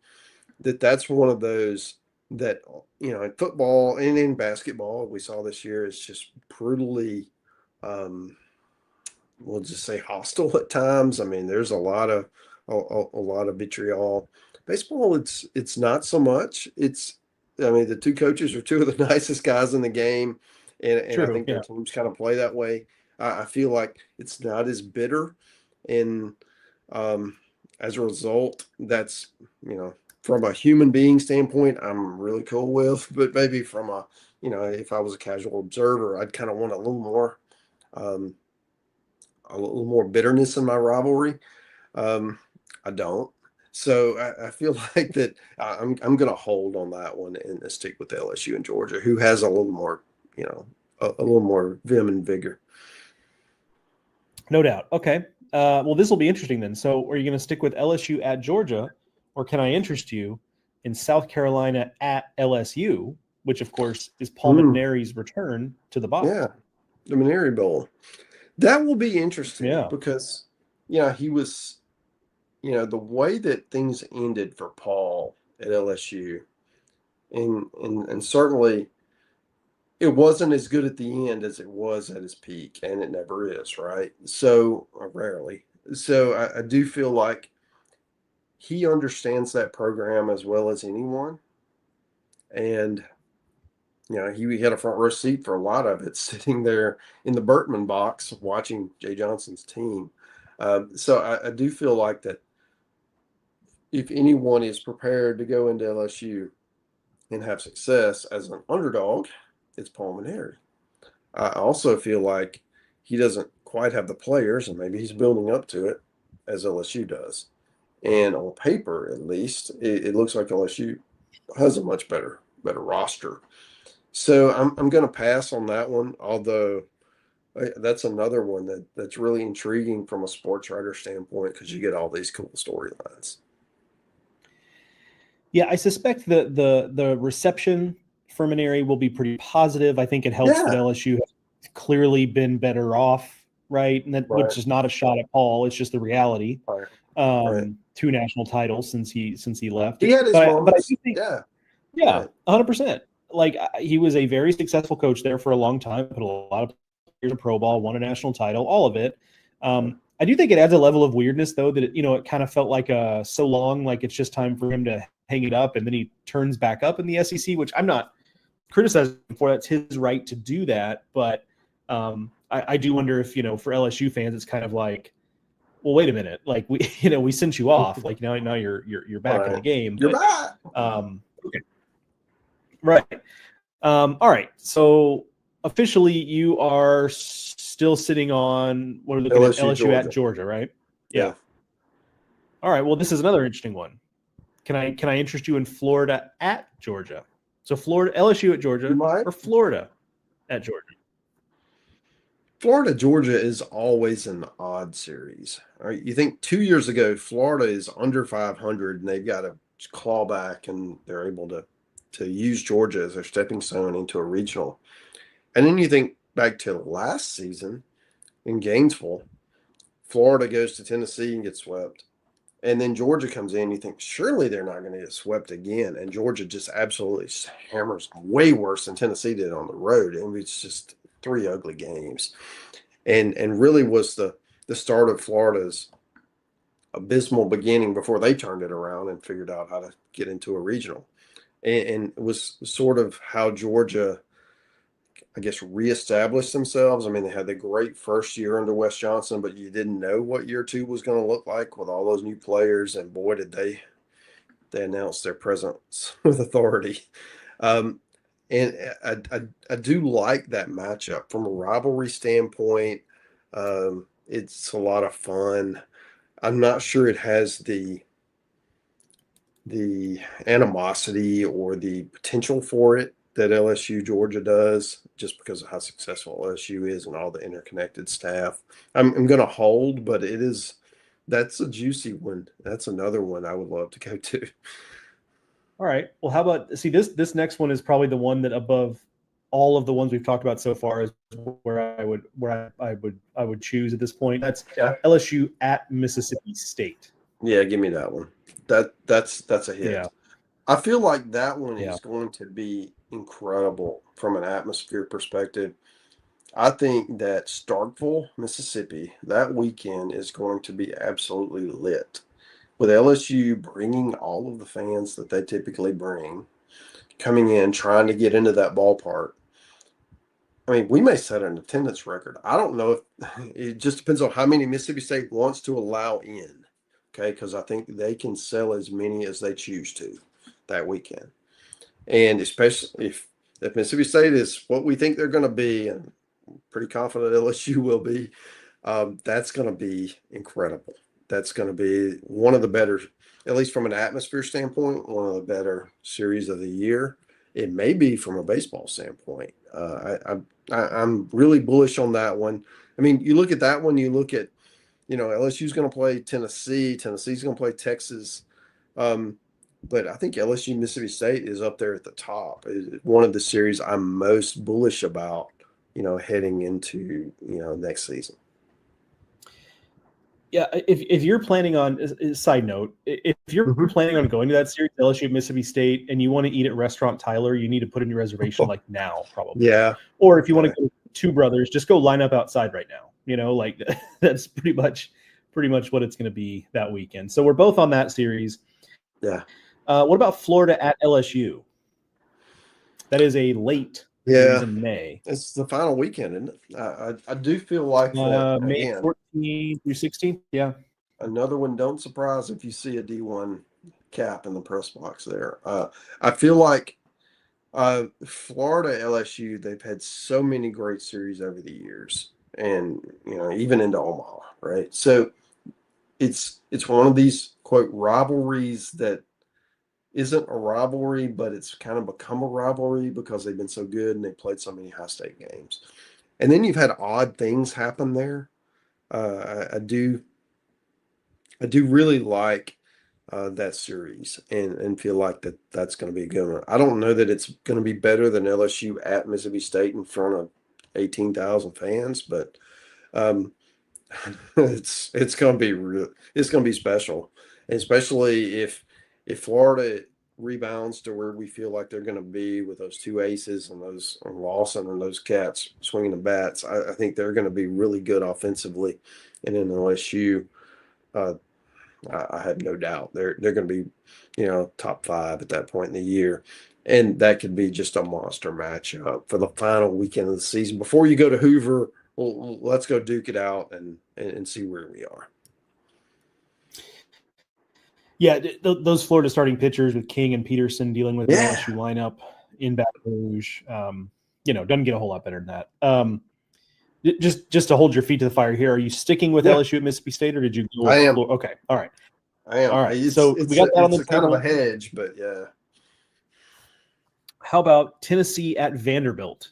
that's one of those that, in football and in basketball, we saw this year is just brutally, we'll just say hostile at times. I mean, there's a lot of vitriol. Baseball, it's not so much. The two coaches are two of the nicest guys in the game, and I think their teams kind of play that way. I feel like it's not as bitter, and as a result, that's from a human being standpoint, I'm really cool with. But maybe from a if I was a casual observer, I'd kind of want a little more bitterness in my rivalry. I don't. So I feel like that I'm going to hold on that one and stick with LSU and Georgia, who has a little more, a little more vim and vigor. No doubt. Okay. Well, this will be interesting then. So are you going to stick with LSU at Georgia, or can I interest you in South Carolina at LSU, which of course is Paul Mainieri's return to the box? Yeah, the Mainieri Bowl. That will be interesting because, he was, the way that things ended for Paul at LSU, and certainly it wasn't as good at the end as it was at his peak, and it never is, right? So, rarely. So I do feel like he understands that program as well as anyone. And, he had a front row seat for a lot of it, sitting there in the Bertman box watching Jay Johnson's team. So I do feel like that if anyone is prepared to go into LSU and have success as an underdog, it's Paul Mainieri. I also feel like he doesn't quite have the players, and maybe he's building up to it, as LSU does. And on paper, at least, it looks like LSU has a much better better roster. So I'm going to pass on that one, although that's another one that's really intriguing from a sports writer standpoint because you get all these cool storylines. Yeah, I suspect that the reception for Mainieri will be pretty positive. I think it helps that LSU has clearly been better off, right? And that which is not a shot at Paul; it's just the reality. Right. 2 national titles since he left. He had his moments. But I do think, 100%. Like, he was a very successful coach there for a long time. Put a lot of players in pro ball, won a national title, all of it. I do think it adds a level of weirdness, though, that it kind of felt like so long, like it's just time for him to hang it up, and then he turns back up in the SEC, which I'm not criticizing him for. That's his right to do that, but I do wonder if for LSU fans, it's kind of like, well, wait a minute, like we sent you off, like now you're back in the game. You're back. Okay. Right. All right. So officially, you are still sitting on what are looking at LSU at Georgia, right? Yeah. All right. Well, this is another interesting one. Can I interest you in Florida at Georgia? So LSU at Georgia, or Florida at Georgia? Florida Georgia is always an odd series. All right, you think 2 years ago Florida is under 500 and they've got to claw back and they're able to use Georgia as their stepping stone into a regional. And then you think back to last season in Gainesville, Florida goes to Tennessee and gets swept. And then Georgia comes in, you think surely they're not going to get swept again. And Georgia just absolutely hammers way worse than Tennessee did on the road. And it's just 3 ugly games. And really was the start of Florida's abysmal beginning before they turned it around and figured out how to get into a regional. And it was sort of how Georgia, I guess, reestablished themselves. I mean, they had the great first year under Wes Johnson, but you didn't know what year 2 was going to look like with all those new players. And boy, did they announced their presence with authority. And I do like that matchup from a rivalry standpoint. It's a lot of fun. I'm not sure it has the animosity or the potential for it that LSU Georgia does, just because of how successful LSU is and all the interconnected staff. I'm going to hold, but that's a juicy one. That's another one I would love to go to. All right. Well, how about this next one is probably the one that above all of the ones we've talked about so far is where I would choose at this point. That's LSU at Mississippi State. Yeah, give me that one. That's a hit. Yeah. I feel like that one is going to be incredible from an atmosphere perspective. I think that Starkville, Mississippi, that weekend is going to be absolutely lit, with LSU bringing all of the fans that they typically bring, coming in, trying to get into that ballpark. I mean, we may set an attendance record. I don't know if it just depends on how many Mississippi State wants to allow in. Okay, because I think they can sell as many as they choose to that weekend. And especially if Mississippi State is what we think they're going to be, and I'm pretty confident LSU will be, that's going to be incredible. That's going to be one of the better, at least from an atmosphere standpoint, one of the better series of the year. It may be from a baseball standpoint. I'm really bullish on that one. I mean, you look at that one, you look at, LSU's going to play Tennessee. Tennessee's going to play Texas. But I think LSU Mississippi State is up there at the top. It's one of the series I'm most bullish about, heading into, next season. Yeah, if you're planning on, side note, if you're planning on going to that series, LSU Mississippi State, and you want to eat at Restaurant Tyler, you need to put in your reservation like now, probably. Yeah. Or if you want to go to Two Brothers, just go line up outside right now. That's pretty much what it's going to be that weekend. So we're both on that series. Yeah. What about Florida at LSU? That is a late series in May. It's the final weekend, isn't it? I do feel like that, May 14th through 16th. Yeah. Another one. Don't surprise if you see a D1 cap in the press box there. I feel like Florida LSU, they've had so many great series over the years, and even into Omaha, right? So it's one of these quote rivalries that isn't a rivalry, but it's kind of become a rivalry because they've been so good and they played so many high-stake games. And then you've had odd things happen there. I do really like that series and feel like that's going to be a good one. I don't know that it's going to be better than LSU at Mississippi State in front of 18,000 fans, but it's going to be it's going to be special, especially if Florida rebounds to where we feel like they're going to be with those two aces and those Lawson and those cats swinging the bats. I think they're going to be really good offensively, and in LSU, I have no doubt they're going to be, top 5 at that point in the year, and that could be just a monster matchup for the final weekend of the season before you go to Hoover. Well, let's go duke it out and see where we are. Yeah, those Florida starting pitchers with King and Peterson dealing with the LSU lineup in Baton Rouge, doesn't get a whole lot better than that. Just to hold your feet to the fire here, are you sticking with LSU at Mississippi State, or did you go? I am. Okay, all right. I am. All right. It's, so we got that on the kind of a hedge, but yeah. How about Tennessee at Vanderbilt?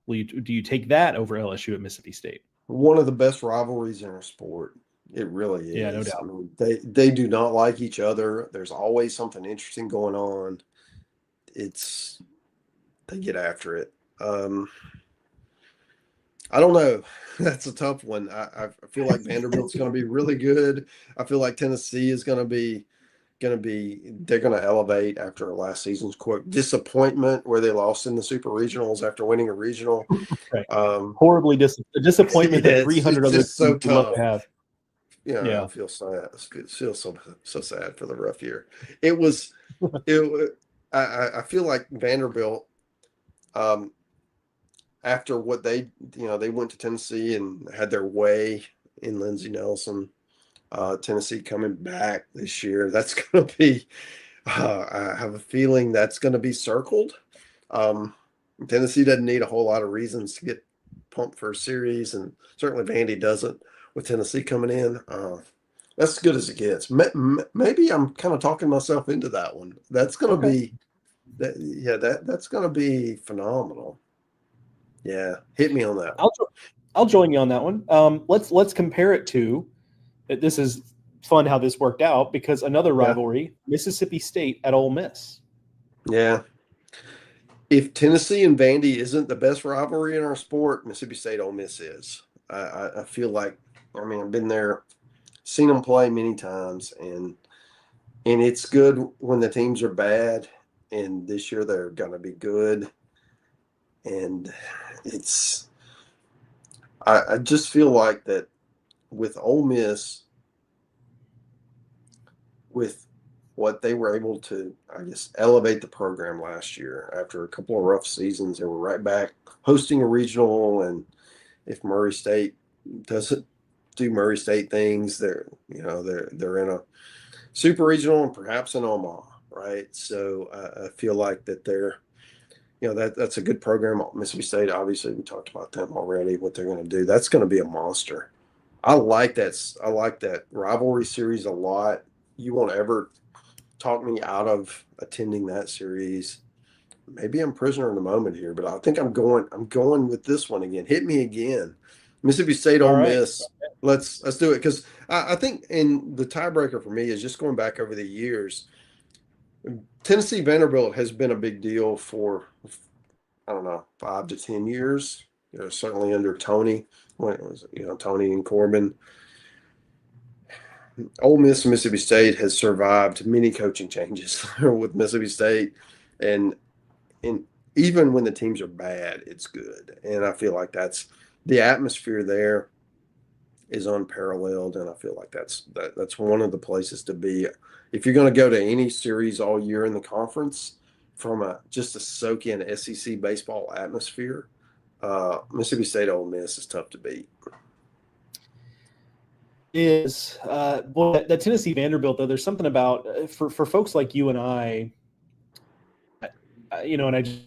Do you take that over LSU at Mississippi State? One of the best rivalries in our sport. It really is. Yeah, no doubt. I mean, they do not like each other. There's always something interesting going on. They get after it. I don't know. That's a tough one. I feel like Vanderbilt's going to be really good. I feel like Tennessee is they're going to elevate after last season's quote disappointment where they lost in the super regionals after winning a regional. Right. Horribly disappointment that 300 other teams would love to have. I feel sad. I feel so sad for the rough year. I feel like Vanderbilt, after what they went to Tennessee and had their way in Lindsey Nelson, Tennessee coming back this year, that's going to be, I have a feeling that's going to be circled. Tennessee doesn't need a whole lot of reasons to get pumped for a series, and certainly Vandy doesn't with Tennessee coming in. That's as good as it gets. Maybe I'm kind of talking myself into that one. That's going to be that's going to be phenomenal. Yeah, hit me on that. I'll join you on that one. Let's compare it to. This is fun how this worked out because another rivalry, Mississippi State at Ole Miss. Yeah. If Tennessee and Vandy isn't the best rivalry in our sport, Mississippi State Ole Miss is. I feel like, I've been there, seen them play many times, and it's good when the teams are bad, and this year they're going to be good. And I just feel like that with Ole Miss, with what they were able to, elevate the program last year after a couple of rough seasons, they were right back hosting a regional. And if Murray State doesn't do Murray State things, they're in a super regional and perhaps an Omaha, right? So I feel like that they're, that's a good program. Mississippi State, obviously, we talked about them already, what they're going to do. That's going to be a monster. I like that rivalry series a lot. You won't ever talk me out of attending that series. Maybe I'm prisoner in the moment here, but I think I'm going with this one again. Hit me again. Mississippi State, Ole Miss. Let's do it, because I think, and the tiebreaker for me is just going back over the years. Tennessee Vanderbilt has been a big deal for, 5 to 10 years. Certainly under Tony, when it was Tony and Corbin. Ole Miss and Mississippi State has survived many coaching changes with Mississippi State, and even when the teams are bad, it's good. And I feel like that's the atmosphere there is unparalleled, and I feel like that's one of the places to be if you're going to go to any series all year in the conference from just a soak in SEC baseball atmosphere. Mississippi State Ole Miss is tough to beat. Is that Tennessee Vanderbilt, though, there's something about for folks like you and I, and I just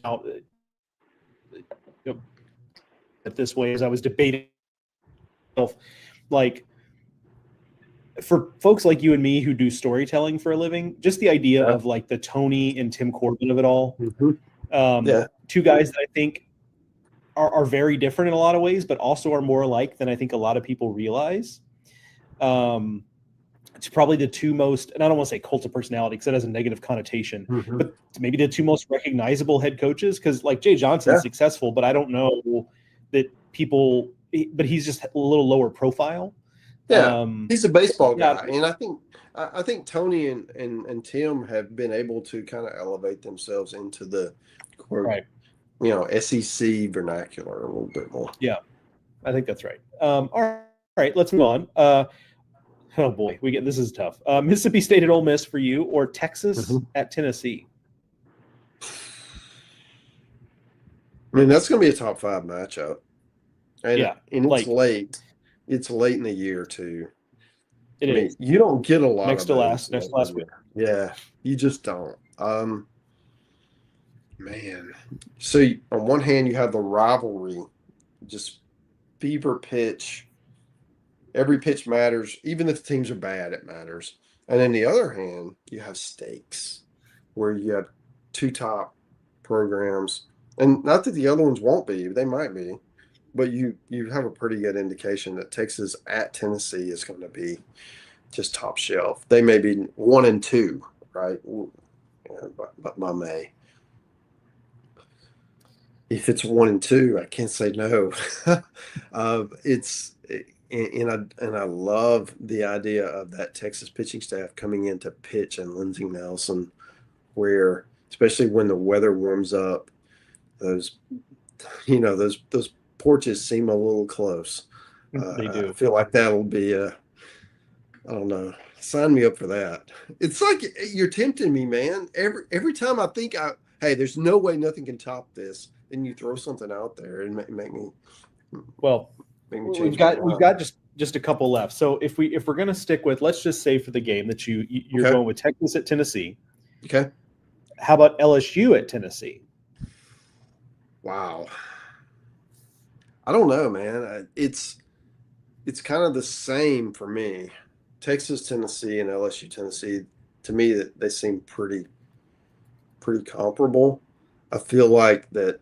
this way as I was debating, like for folks like you and me who do storytelling for a living, just the idea of like the Tony and Tim Corbin of it all. Two guys that I think are very different in a lot of ways, but also are more alike than I think a lot of people realize. It's probably the two most, and I don't want to say cult of personality because that has a negative connotation, but maybe the two most recognizable head coaches. Because like Jay Johnson's successful, but I don't know that people, but he's just a little lower profile. Yeah, he's a baseball guy, and I think Tony and Tim have been able to kind of elevate themselves into the SEC vernacular a little bit more. Yeah, I think that's right. All right, let's move on. Oh boy, this is tough. Mississippi State at Ole Miss for you, or Texas at Tennessee? I mean, that's going to be a top 5 matchup. And, and it's late. It's late in the year too. I mean, you don't get a lot next to last week. Yeah, you just don't. Man. So on one hand, you have the rivalry, just fever pitch. Every pitch matters. Even if the teams are bad, it matters. And on the other hand, you have stakes where you have 2 top programs. And not that the other ones won't be, they might be. But you have a pretty good indication that Texas at Tennessee is going to be just top shelf. They may be 1 and 2, right? But by May. If it's 1 and 2, I can't say no. And I love the idea of that Texas pitching staff coming in to pitch and Lindsey Nelson, where especially when the weather warms up, those porches seem a little close. They do. I feel like that'll be I don't know. Sign me up for that. It's like you're tempting me, man. Every time I think hey, there's no way nothing can top this, then you throw something out there and make me. Well, we've got just a couple left. So if we're gonna stick with, let's just say for the game that you're going with Texas at Tennessee. Okay. How about LSU at Tennessee? Wow. I don't know, man. It's kind of the same for me. Texas, Tennessee, and LSU, Tennessee. To me, they seem pretty comparable. I feel like that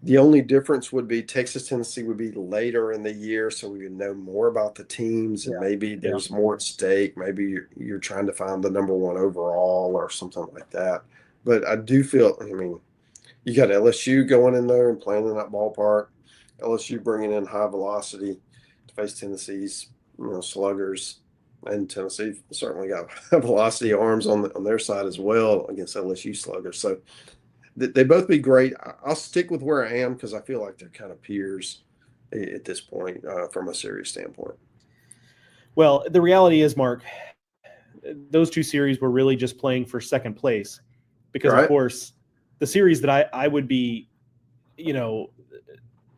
the only difference would be Texas, Tennessee would be later in the year, so we would know more about the teams, and maybe there's more at stake. Maybe you're trying to find the number 1 overall or something like that. But I do feel, I mean, you got LSU going in there and playing in that ballpark. LSU bringing in high velocity to face Tennessee's, sluggers, and Tennessee certainly got velocity arms on their side as well against LSU sluggers. So they both be great. I'll stick with where I am because I feel like they're kind of peers at this point from a serious standpoint. Well, the reality is, Mark, those 2 series were really just playing for second place because, of course, the series that I would be,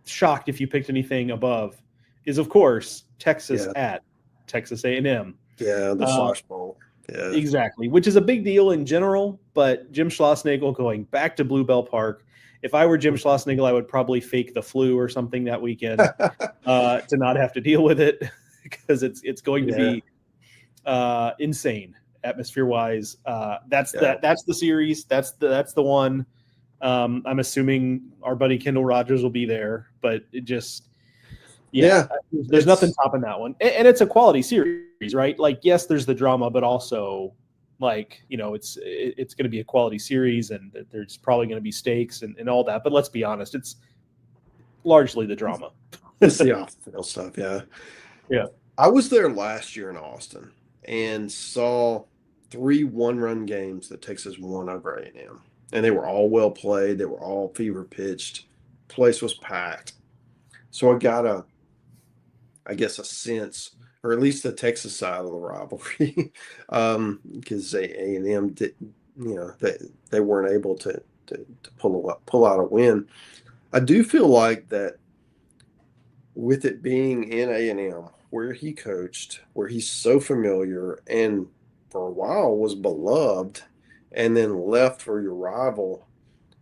shocked if you picked anything above is, of course, Texas at Texas A&M. Yeah, the Slosh Bowl. Yeah, exactly, which is a big deal in general. But Jim Schlossnagle going back to Bluebell Park. If I were Jim Schlossnagle, I would probably fake the flu or something that weekend to not have to deal with it because it's going to be insane atmosphere wise. That's the series. That's the one. I'm assuming our buddy Kendall Rogers will be there, but it just there's nothing topping that one. And it's a quality series, right? Like, yes, there's the drama, but also like, it's going to be a quality series and there's probably going to be stakes and all that. But let's be honest, it's largely the drama. It's the off-field stuff. Yeah. Yeah. I was there last year in Austin and saw 3 one-run games that Texas won over A&M. And they were all well played. They were all fever pitched. Place was packed. So I got a sense, or at least the Texas side of the rivalry, because A&M did, they weren't able to pull out a win. I do feel like that with it being in A&M, where he coached, where he's so familiar, and for a while was beloved, and then left for your rival,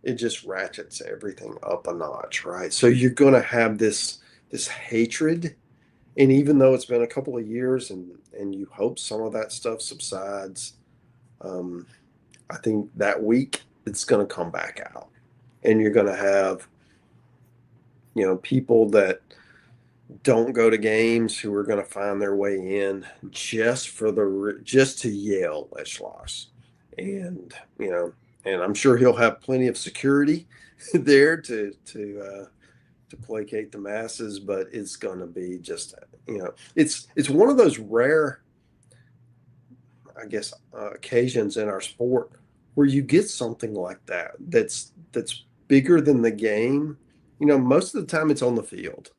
it just ratchets everything up a notch, right? So you're going to have this hatred And even though it's been a couple of years and you hope some of that stuff subsides, I think that week it's going to come back out. And you're going to have, people that don't go to games who are going to find their way in just to yell at Slosh. And, and I'm sure he'll have plenty of security there to placate the masses, but it's going to be just, it's one of those rare, I guess, occasions in our sport where you get something like that's bigger than the game. Most of the time it's on the field,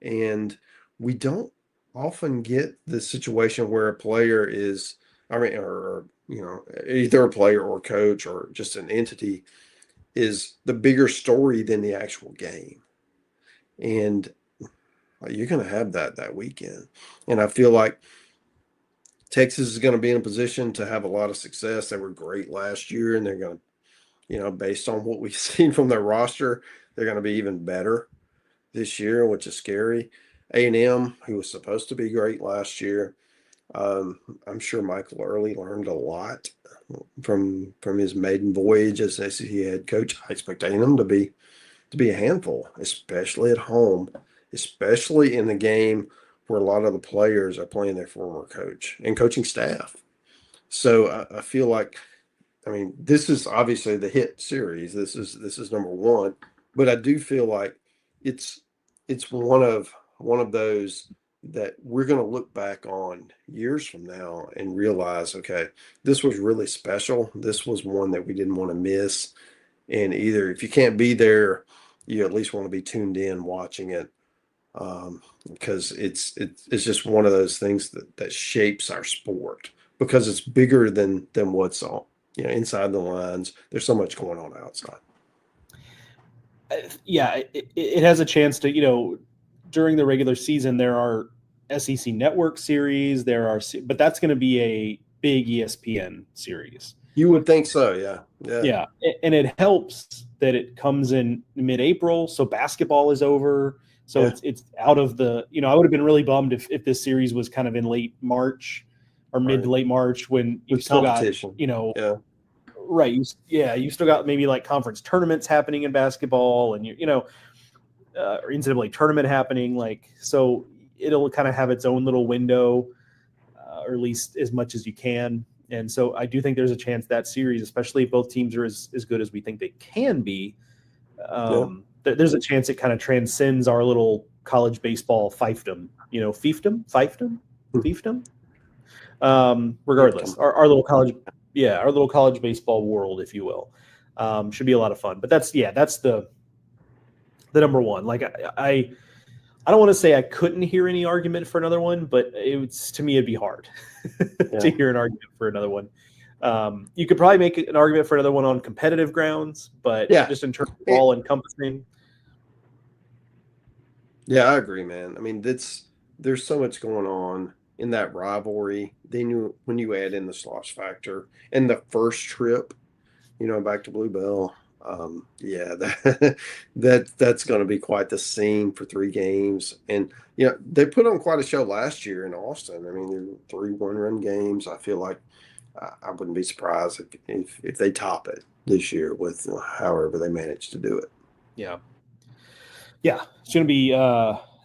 and we don't often get the situation where a player is, or either a player or coach or just an entity is the bigger story than the actual game. And you're going to have that weekend. And I feel like Texas is going to be in a position to have a lot of success. They were great last year, and they're going to, based on what we've seen from their roster, they're going to be even better this year, which is scary. A&M, who was supposed to be great last year, I'm sure Michael Early learned a lot from his maiden voyage as SEC head coach. I expect A&M to be a handful, especially at home, especially in the game where a lot of the players are playing their former coach and coaching staff. So I feel like, this is obviously the hit series. This is number one, but I do feel like it's one of those that we're going to look back on years from now and realize, okay, this was really special. This was one that we didn't want to miss. And either if you can't be there, you at least want to be tuned in watching it, because it's just one of those things that shapes our sport, because it's bigger than what's on, inside the lines. There's so much going on outside. Yeah, it has a chance to, during the regular season, there are SEC Network series, but that's going to be a big ESPN series. You would think so, yeah. Yeah, and it helps that it comes in mid-April, so basketball is over. So it's out of the, I would have been really bummed if this series was kind of in late March or mid to late March when you still got, right. You still got maybe like conference tournaments happening in basketball, and or NCAA tournament happening. Like, so it'll kind of have its own little window, or at least as much as you can. And so I do think there's a chance that series, especially if both teams are as good as we think they can be, there's a chance it kind of transcends our little college baseball fiefdom, fiefdom. Regardless, our little college baseball world, if you will, should be a lot of fun. But that's the number one. Like I don't want to say I couldn't hear any argument for another one, but to me, it'd be hard to hear an argument for another one. You could probably make an argument for another one on competitive grounds, but just in terms of all encompassing. Yeah, I agree, man. There's so much going on in that rivalry. Then when you add in the Slosh factor and the first trip, back to Bluebell, that's going to be quite the scene for 3 games. And they put on quite a show last year in Austin. There were 3 one-run games. I feel like I wouldn't be surprised if they top it this year with however they manage to do it. Yeah, it's going to be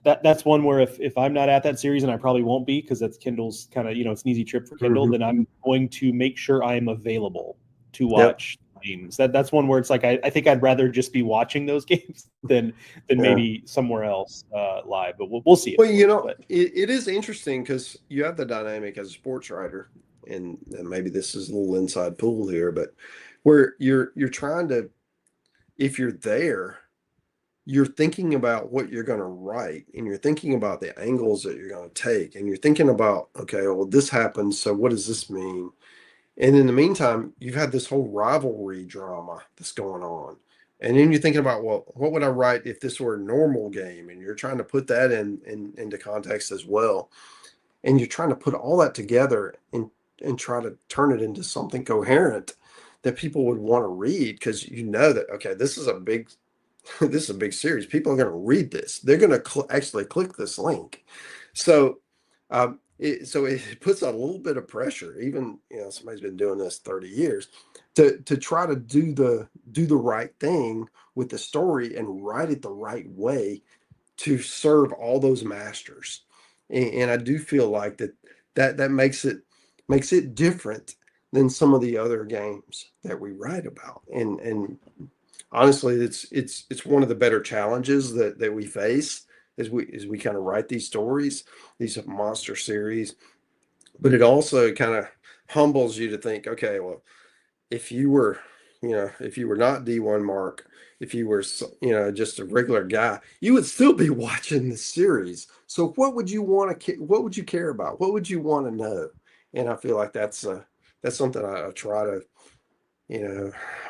that's one where if I'm not at that series, and I probably won't be because that's Kendall's kind of, it's an easy trip for Kendall, then I'm going to make sure I am available to watch games. That's one where it's like I think I'd rather just be watching those games than maybe somewhere else live, but we'll see. Well, it is interesting because you have the dynamic as a sports writer, and maybe this is a little inside pool here, but where you're trying to, if you're there, you're thinking about what you're going to write, and you're thinking about the angles that you're going to take, and you're thinking about, okay, well, this happens, so what does this mean? And in the meantime, you've had this whole rivalry drama that's going on. And then you're thinking about, well, what would I write if this were a normal game? And you're trying to put that into context as well. And you're trying to put all that together and try to turn it into something coherent that people would want to read, because that, okay, this is a big series. People are going to read this. They're going to actually click this link. So, it puts a little bit of pressure, even, somebody's been doing this 30 years to try to do the right thing with the story and write it the right way to serve all those masters. And I do feel like that makes it different than some of the other games that we write about. And honestly, it's one of the better challenges that we face as we kind of write these stories, these monster series. But it also kind of humbles you to think, okay, well, if you were not D1 Mark, if you were, just a regular guy, you would still be watching the series. So what would you what would you care about? What would you want to know? And I feel like that's something I try to,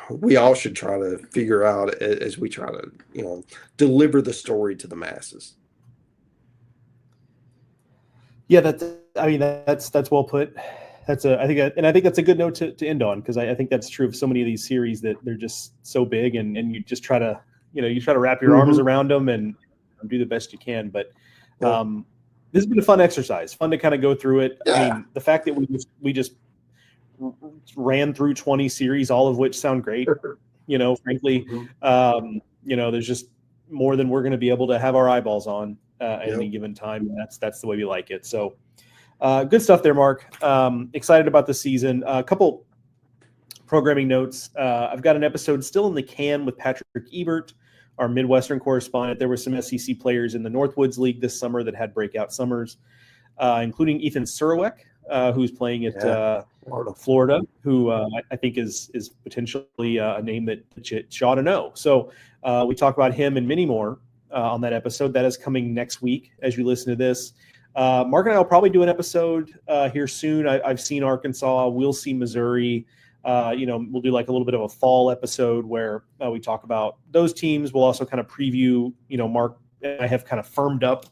we all should try to figure out as we try to, deliver the story to the masses. Yeah, that's well put. I think that's a good note to end on, because I think that's true of so many of these series that they're just so big, and you just try to, wrap your arms around them and do the best you can. But this has been a fun exercise, fun to kind of go through it. Yeah. I mean, the fact that we just ran through 20 series, all of which sound great, frankly, there's just more than we're going to be able to have our eyeballs on at any given time. And that's the way we like it. So good stuff there, Mark. Excited about the season. A couple programming notes. I've got an episode still in the can with Patrick Ebert, our Midwestern correspondent. There were some SEC players in the Northwoods League this summer that had breakout summers, including Ethan Surowiec, who's playing at Florida, who I think is potentially a name that you ought to know. So we talk about him and many more on that episode. That is coming next week as you listen to this. Mark and I will probably do an episode here soon. I've seen Arkansas. We'll see Missouri. We'll do like a little bit of a fall episode where we talk about those teams. We'll also kind of preview, Mark and I have kind of firmed up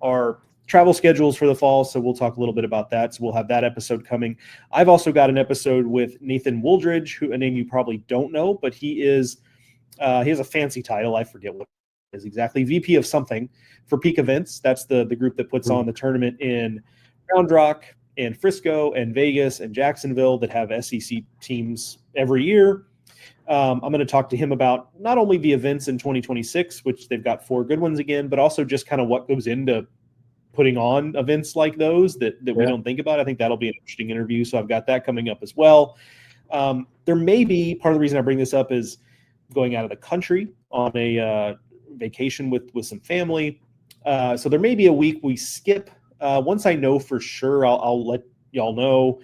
our travel schedules for the fall, so we'll talk a little bit about that. So we'll have that episode coming. I've also got an episode with Nathan Wooldridge, who a name you probably don't know, but he has a fancy title. I forget what it is exactly. VP of something for Peak Events. That's the group that puts on the tournament in Round Rock and Frisco and Vegas and Jacksonville that have SEC teams every year. I'm going to talk to him about not only the events in 2026, which they've got 4 good ones again, but also just kind of what goes into putting on events like those that we don't think about. I think that'll be an interesting interview. So I've got that coming up as well. There may be, part of the reason I bring this up is going out of the country on a vacation with some family. So there may be a week we skip. Once I know for sure, I'll let y'all know.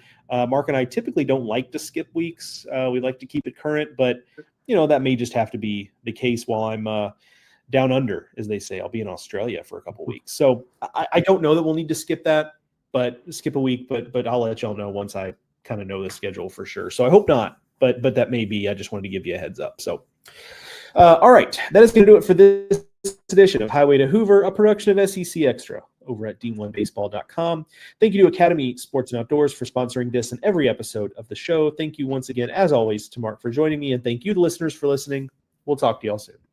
Mark and I typically don't like to skip weeks. We like to keep it current, but that may just have to be the case while I'm down under, as they say. I'll be in Australia for a couple weeks. So I don't know that we'll need to skip a week, but I'll let y'all know once I kind of know the schedule for sure. So I hope not, but that may be. I just wanted to give you a heads up. So, all right, that is going to do it for this edition of Highway to Hoover, a production of SEC Extra over at D1Baseball.com. Thank you to Academy Sports and Outdoors for sponsoring this and every episode of the show. Thank you once again, as always, to Mark for joining me, and thank you to listeners for listening. We'll talk to y'all soon.